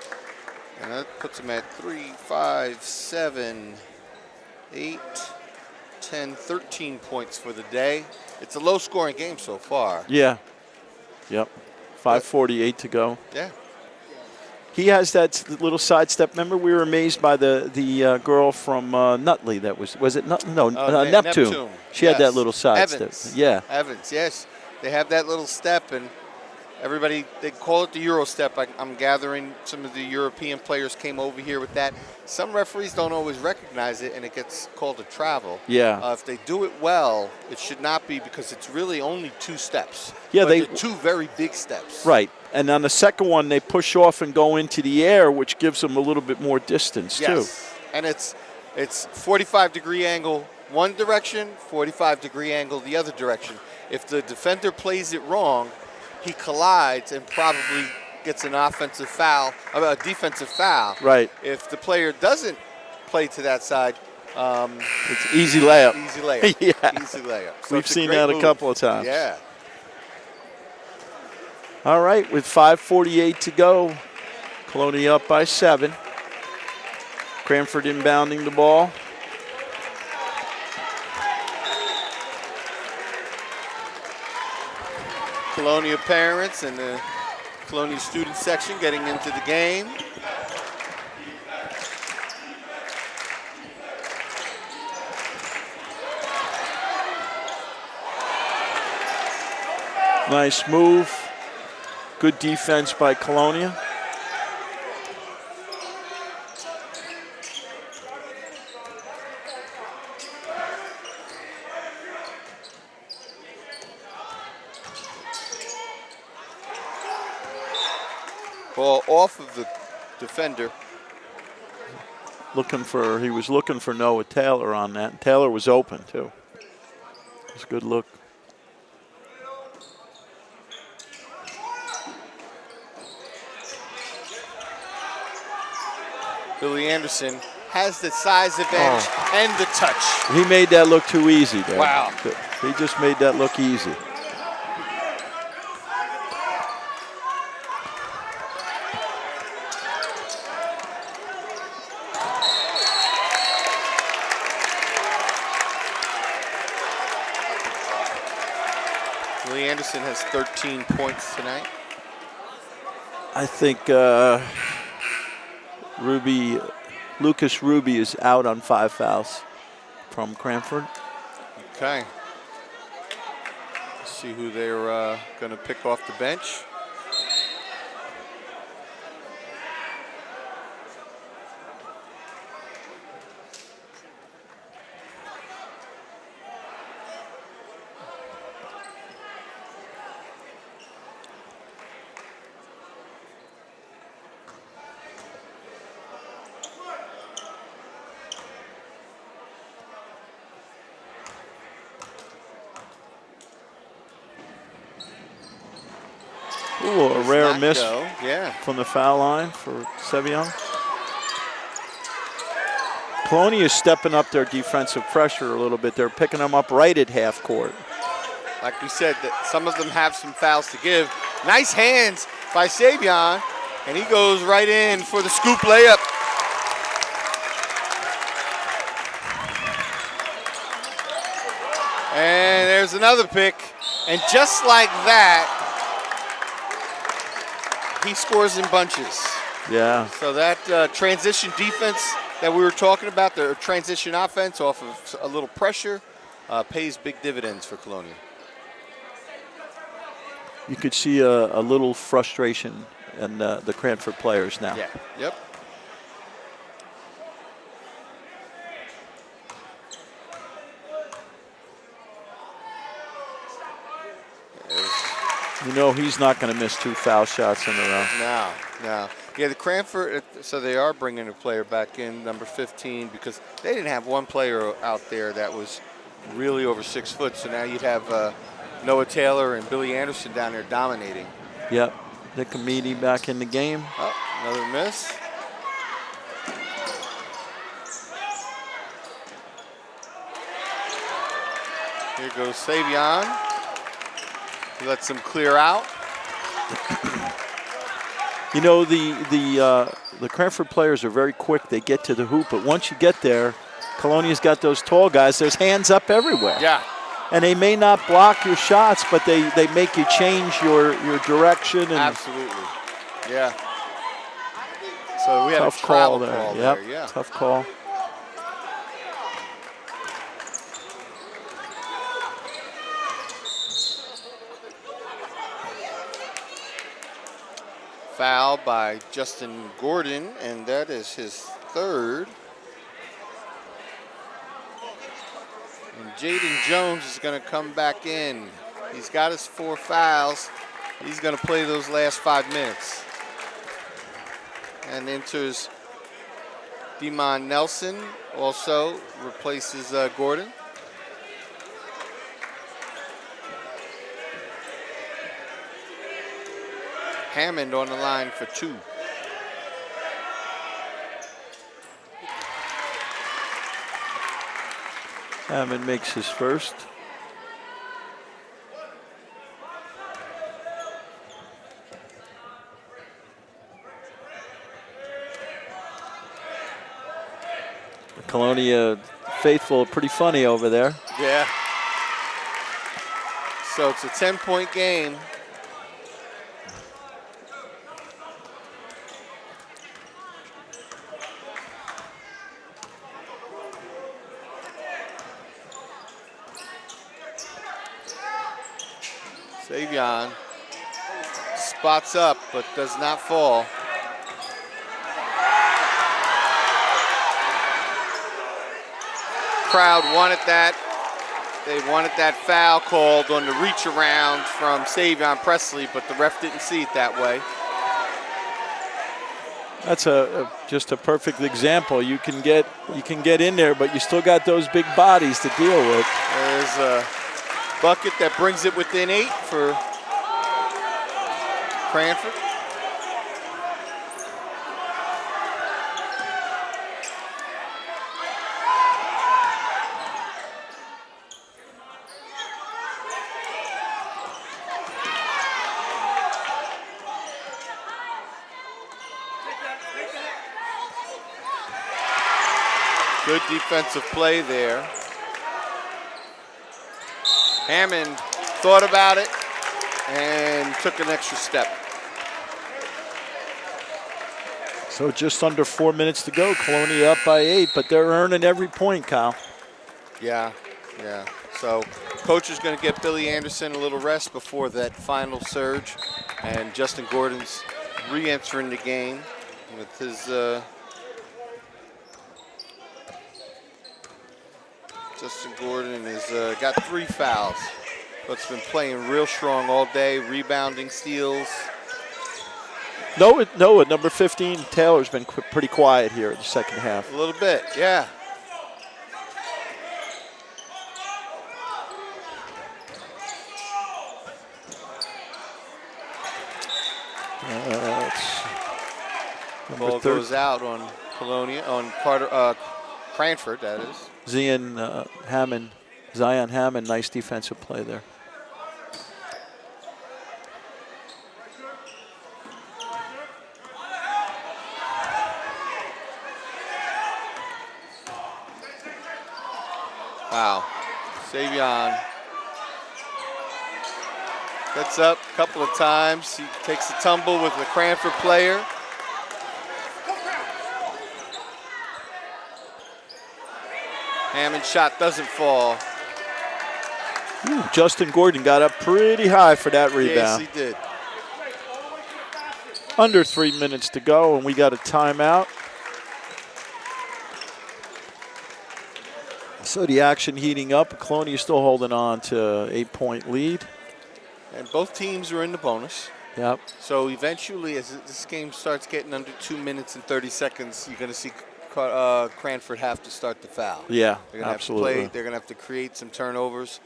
And that puts him at 3, 5, 7, 8, 10, 13 points for the day. It's a low-scoring game so far. Yeah. Yep. 5:48 to go. Yeah. He has that little sidestep. Remember, we were amazed by the girl from Nutley. That was it? Neptune. She had that little sidestep. Evans. Yeah. Evans. Yes, they have that little step, and everybody, they call it the Euro step. I'm gathering some of the European players came over here with that. Some referees don't always recognize it, and it gets called a travel. Yeah. If they do it well, it should not be, because it's really only 2 steps. Yeah, but they're 2 very big steps. Right. And on the second one, they push off and go into the air, which gives them a little bit more distance, too. And it's 45-degree angle one direction, 45-degree angle the other direction. If the defender plays it wrong, he collides and probably gets an offensive foul, a defensive foul. Right. If the player doesn't play to that side, it's easy layup. Easy layup. Yeah. Easy layup. So we've seen that a couple of times. Yeah. All right, with 5:48 to go, Colonia up by 7. Cranford inbounding the ball. Colonia parents and the Colonia student section getting into the game. Nice move. Good defense by Colonia. Ball off of the defender. He was looking for Noah Taylor on that. Taylor was open, too. It was a good look. Billy Anderson has the size advantage and the touch. He made that look too easy there. Wow. He just made that look easy. Billy Anderson has 13 points tonight. I think Lucas Ruby is out on 5 fouls from Cranford. Okay. Let's see who they're going to pick off the bench. Ooh, a Does rare not miss go. Yeah. from the foul line for Sevion. Colonia is stepping up their defensive pressure a little bit. They're picking them up right at half court. Like we said, that some of them have some fouls to give. Nice hands by Savion, and he goes right in for the scoop layup. And there's another pick, and just like that, he scores in bunches. Yeah. So that transition defense that we were talking about, the transition offense off of a little pressure, pays big dividends for Colonia. You could see a little frustration in the Cranford players now. Yeah. Yep. You know he's not going to miss 2 foul shots in a row. No, no. Yeah, the Cranford, so they are bringing a player back in, number 15, because they didn't have one player out there that was really over 6 foot. So now you'd have Noah Taylor and Billy Anderson down there dominating. Yep. Nick Amidi back in the game. Oh, another miss. Here goes Savion. He lets them clear out. You know, the Cranford players are very quick. They get to the hoop, but once you get there, Colonia's got those tall guys. There's hands up everywhere. Yeah. And they may not block your shots, but they make you change your direction. And absolutely. Yeah. So we had tough a travel call there. call Yep. there. Yeah. Tough call. Foul by Justin Gordon, and that is his third. And Jaden Jones is going to come back in. He's got his 4 fouls. He's going to play those last 5 minutes. And enters Demon Nelson, also replaces Gordon. Hammond on the line for 2. Hammond makes his first. The Colonia faithful are pretty funny over there. Yeah. So it's a 10-point game. Savion spots up but does not fall. Crowd wanted that. They wanted that foul called on the reach around from Savion Presley, but the ref didn't see it that way. That's just a perfect example. You can get in there, but you still got those big bodies to deal with. There's a bucket that brings it within 8 for Cranford. Good defensive play there. Hammond thought about it and took an extra step. So just under 4 minutes to go. Colonia up by 8, but they're earning every point, Kyle. Yeah, yeah. So coach is going to get Billy Anderson a little rest before that final surge. And Justin Gordon's re-entering the game with his Justin Gordon has got 3 fouls, but's been playing real strong all day, rebounding, steals. No, number 15, Taylor's been pretty quiet here in the second half. A little bit, yeah. That's number Ball goes out on Cranford, that is. Zion Hammond, nice defensive play there. Wow. Savion gets up a couple of times. He takes a tumble with the Cranford player. Hammond's shot doesn't fall. Ooh, Justin Gordon got up pretty high for that rebound. Yes, he did. Under 3 minutes to go, and we got a timeout. So the action heating up. Colonia still holding on to 8-point lead. And both teams are in the bonus. Yep. So eventually, as this game starts getting under 2 minutes and 30 seconds, you're going to see Cranford have to start the foul. Yeah, they're gonna absolutely. Have to play. They're going to have to create some turnovers,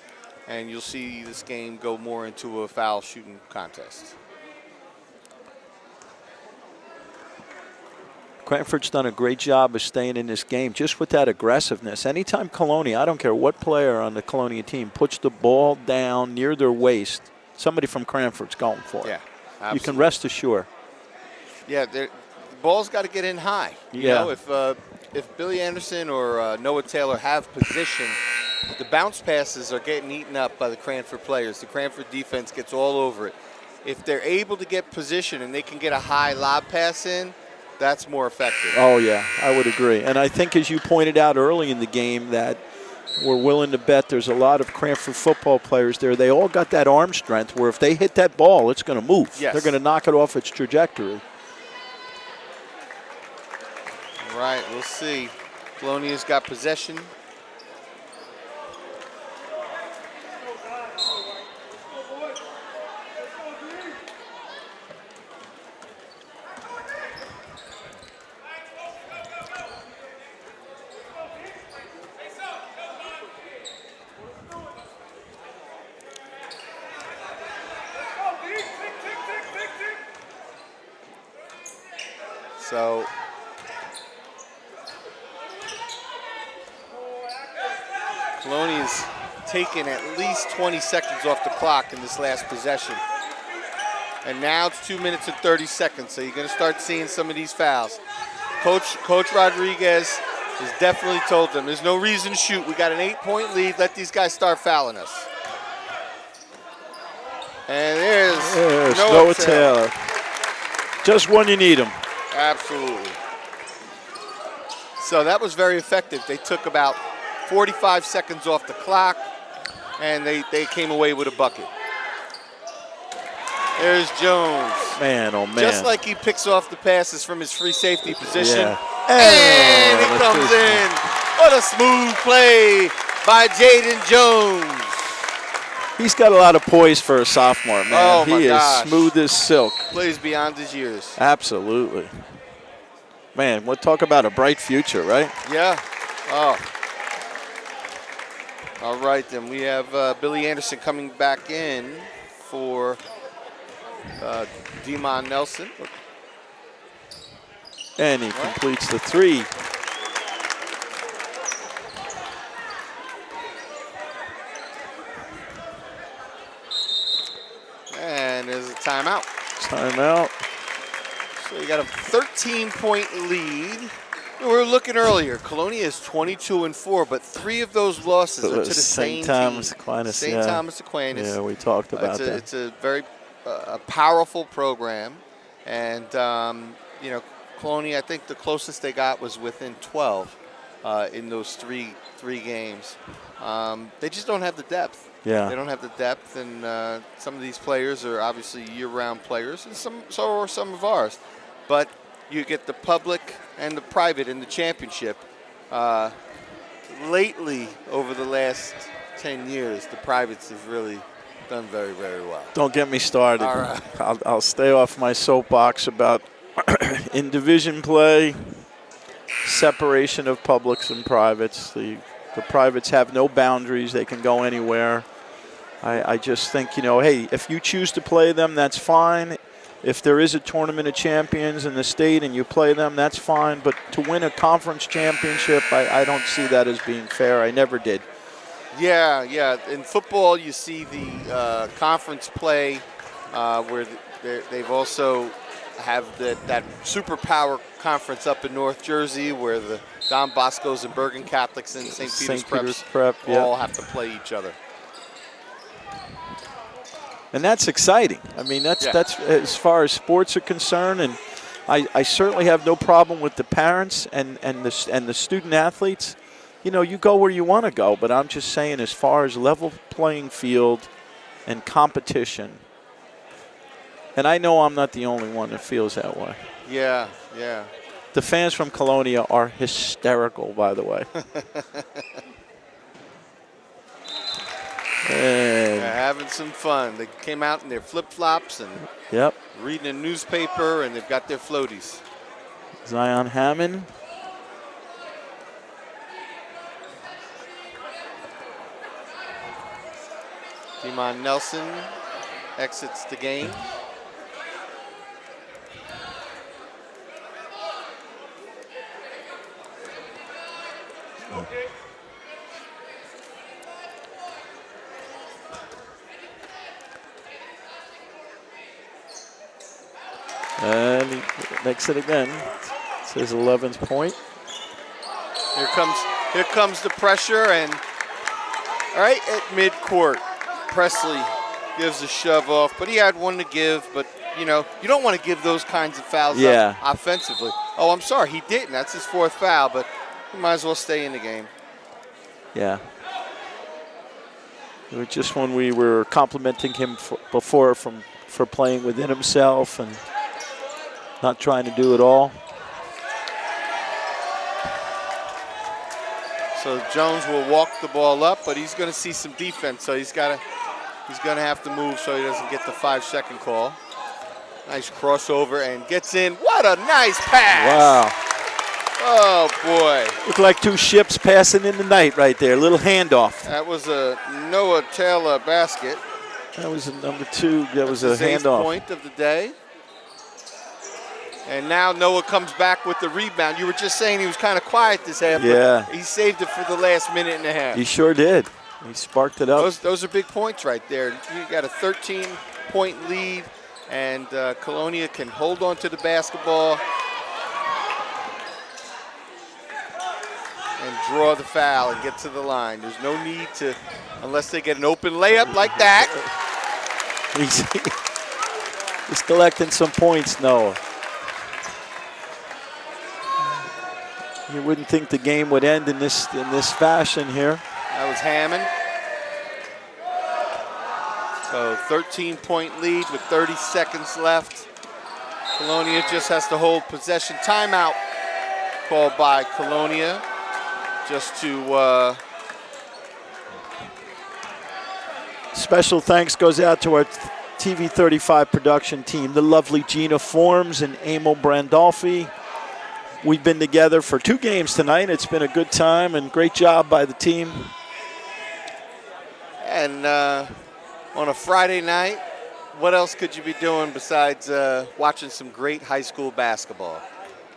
and you'll see this game go more into a foul shooting contest. Cranford's done a great job of staying in this game just with that aggressiveness. Anytime Colonia, I don't care what player on the Colonia team, puts the ball down near their waist, somebody from Cranford's going for it. Yeah, absolutely. You can rest assured. Yeah, the ball's got to get in high. You know, if Billy Anderson or Noah Taylor have position, the bounce passes are getting eaten up by the Cranford players. The Cranford defense gets all over it. If they're able to get position and they can get a high lob pass in, that's more effective. Oh, yeah, I would agree. And I think, as you pointed out early in the game, that we're willing to bet there's a lot of Cranford football players there. They all got that arm strength where if they hit that ball, it's going to move. Yes. They're going to knock it off its trajectory. Right, we'll see. Colonia's got possession. So Colonia's taken at least 20 seconds off the clock in this last possession. And now it's 2 minutes and 30 seconds, so you're going to start seeing some of these fouls. Coach Rodriguez has definitely told them there's no reason to shoot. We got an 8-point lead. Let these guys start fouling us. And there's Noah Taylor. Just when you need him. Absolutely. So that was very effective. They took about 45 seconds off the clock, and they came away with a bucket. There's Jones. Man, oh, man. Just like he picks off the passes from his free safety position. Yeah. And it comes in. What a smooth play by Jaden Jones. He's got a lot of poise for a sophomore, man. Oh, my he gosh. is smooth as silk. Plays beyond his years. Absolutely. Man, we'll talk about a bright future, right? Yeah. Oh. All right, then. We have Billy Anderson coming back in for Demon Nelson. And he completes the three. And there's a timeout. Timeout. So you got a 13-point lead. We were looking earlier. Colonia is 22-4, but 3 of those losses are to the same Thomas team. Aquinas. St. Thomas Aquinas. Yeah, we talked about that. It's a very powerful program, and you know, Colonia, I think the closest they got was within 12 in those three games. They just don't have the depth. Yeah. They don't have the depth, and some of these players are obviously year-round players, and so are some of ours. But you get the public and the private in the championship. Lately, over the last 10 years, the privates have really done very, very well. Don't get me started. All right. I'll stay off my soapbox about in division play, separation of publics and privates. The privates have no boundaries. They can go anywhere. I just think, you know, hey, if you choose to play them, that's fine. if there is a tournament of champions in the state and you play them, that's fine. But to win a conference championship, I don't see that as being fair. I never did. Yeah. In football, you see the conference play where they've also have that superpower conference up in North Jersey where the Don Bosco's and Bergen Catholics and St. Peter's Prep all have to play each other. And that's exciting. I mean, that's as far as sports are concerned, and I certainly have no problem with the parents and the student athletes. You know, you go where you want to go, but I'm just saying as far as level playing field and competition, and I know I'm not the only one that feels that way. Yeah. The fans from Colonia are hysterical, by the way. They're having some fun. They came out in their flip-flops and reading a newspaper, and they've got their floaties. Zion Hammond. Demon Nelson exits the game. And he makes it again. It's his 11th point. Here comes the pressure, and right at midcourt, Presley gives a shove off, but he had one to give. But you know, you don't want to give those kinds of fouls up offensively. Oh, I'm sorry, he didn't. That's his 4th foul, but he might as well stay in the game. Yeah. It was just when we were complimenting him before for playing within himself and not trying to do it all. So Jones will walk the ball up, but he's going to see some defense, so he's going to have to move so he doesn't get the 5-second call. Nice crossover and gets in. What a nice pass! Wow. Oh boy. Looked like two ships passing in the night right there. Little handoff. That was a Noah Taylor basket. That was a number 2. That was a his 8th handoff. point of the day. And now Noah comes back with the rebound. You were just saying he was kind of quiet this half. Yeah. But he saved it for the last minute and a half. He sure did. He sparked it up. Those are big points right there. You got a 13-point lead, and Colonia can hold on to the basketball and draw the foul and get to the line. There's no need to, unless they get an open layup like that. He's collecting some points, Noah. You wouldn't think the game would end in this fashion here. That was Hammond. So 13-point lead with 30 seconds left. Colonia just has to hold possession. Timeout called by Colonia just to... Special thanks goes out to our TV 35 production team, the lovely Gina Forms and Emil Brandolfi. We've been together for 2 games tonight. It's been a good time and great job by the team. And on a Friday night, what else could you be doing besides watching some great high school basketball?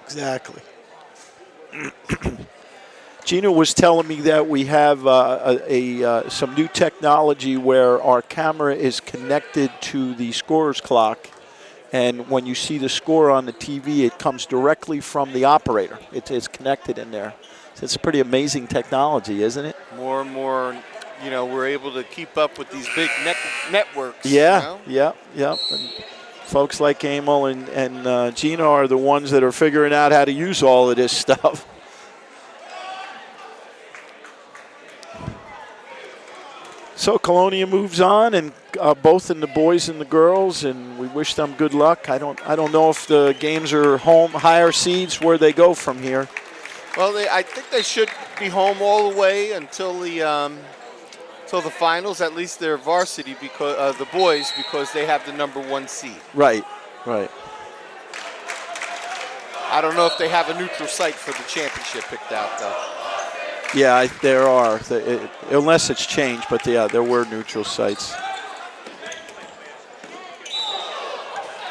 Exactly. Gina was telling me that we have some new technology where our camera is connected to the scorer's clock. And when you see the score on the TV, it comes directly from the operator. It's connected in there. So it's pretty amazing technology, isn't it? More and more, you know, we're able to keep up with these big networks. Yeah, you know? yeah. And folks like Emil and Gina are the ones that are figuring out how to use all of this stuff. So Colonia moves on, and both in the boys and the girls, and we wish them good luck. I don't know if the games are home higher seeds where they go from here. Well, I think they should be home all the way until the finals. At least they're varsity because the boys, because they have the number 1 seed. Right. I don't know if they have a neutral site for the championship picked out though. Yeah, there are, unless it's changed, but yeah, there were neutral sites.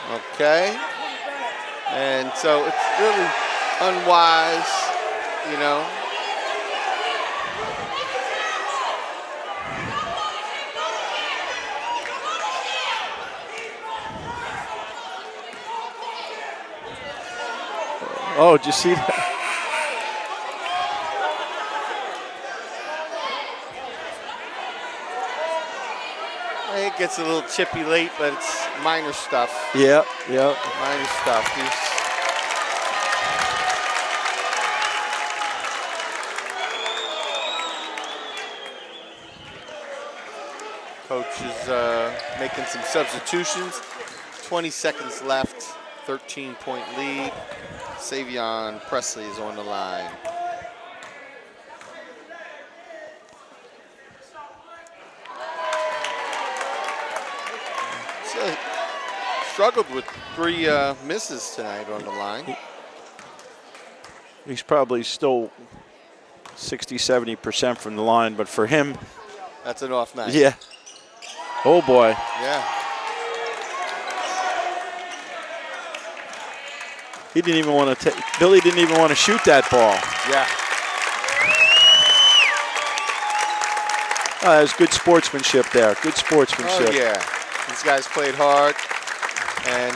Well, Okay. And so it's really unwise, you know. Oh, did you see that? It gets a little chippy late, but it's minor stuff. Yeah, yeah. Minor stuff. Coach is making some substitutions. 20 seconds left, 13-point lead. Savion Presley is on the line. So, struggled with 3 misses tonight on the line. He's probably still 60, 70% from the line, but for him, that's an off night. Yeah. Oh boy. Yeah. He didn't even want to Billy didn't even want to shoot that ball. Yeah. That was good sportsmanship there. Good sportsmanship. Oh, yeah. These guys played hard. And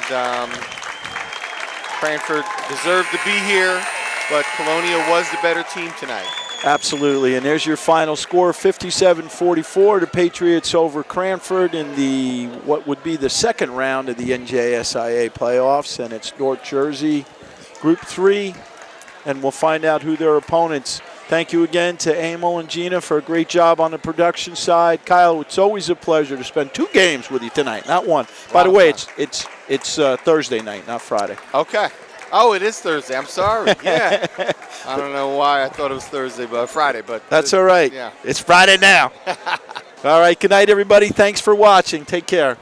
Cranford deserved to be here, but Colonia was the better team tonight. Absolutely. And there's your final score, 57-44. The Patriots over Cranford in the what would be the second round of the NJSIA playoffs. And it's North Jersey, Group 3. And we'll find out who their opponents. Thank you again to Emil and Gina for a great job on the production side. Kyle, it's always a pleasure to spend 2 games with you tonight, not 1. By the way, it's Thursday night, not Friday. Okay. Oh, it is Thursday. I'm sorry. Yeah. I don't know why I thought it was Thursday, but Friday. But that's all right. Yeah. It's Friday now. All right. Good night, everybody. Thanks for watching. Take care.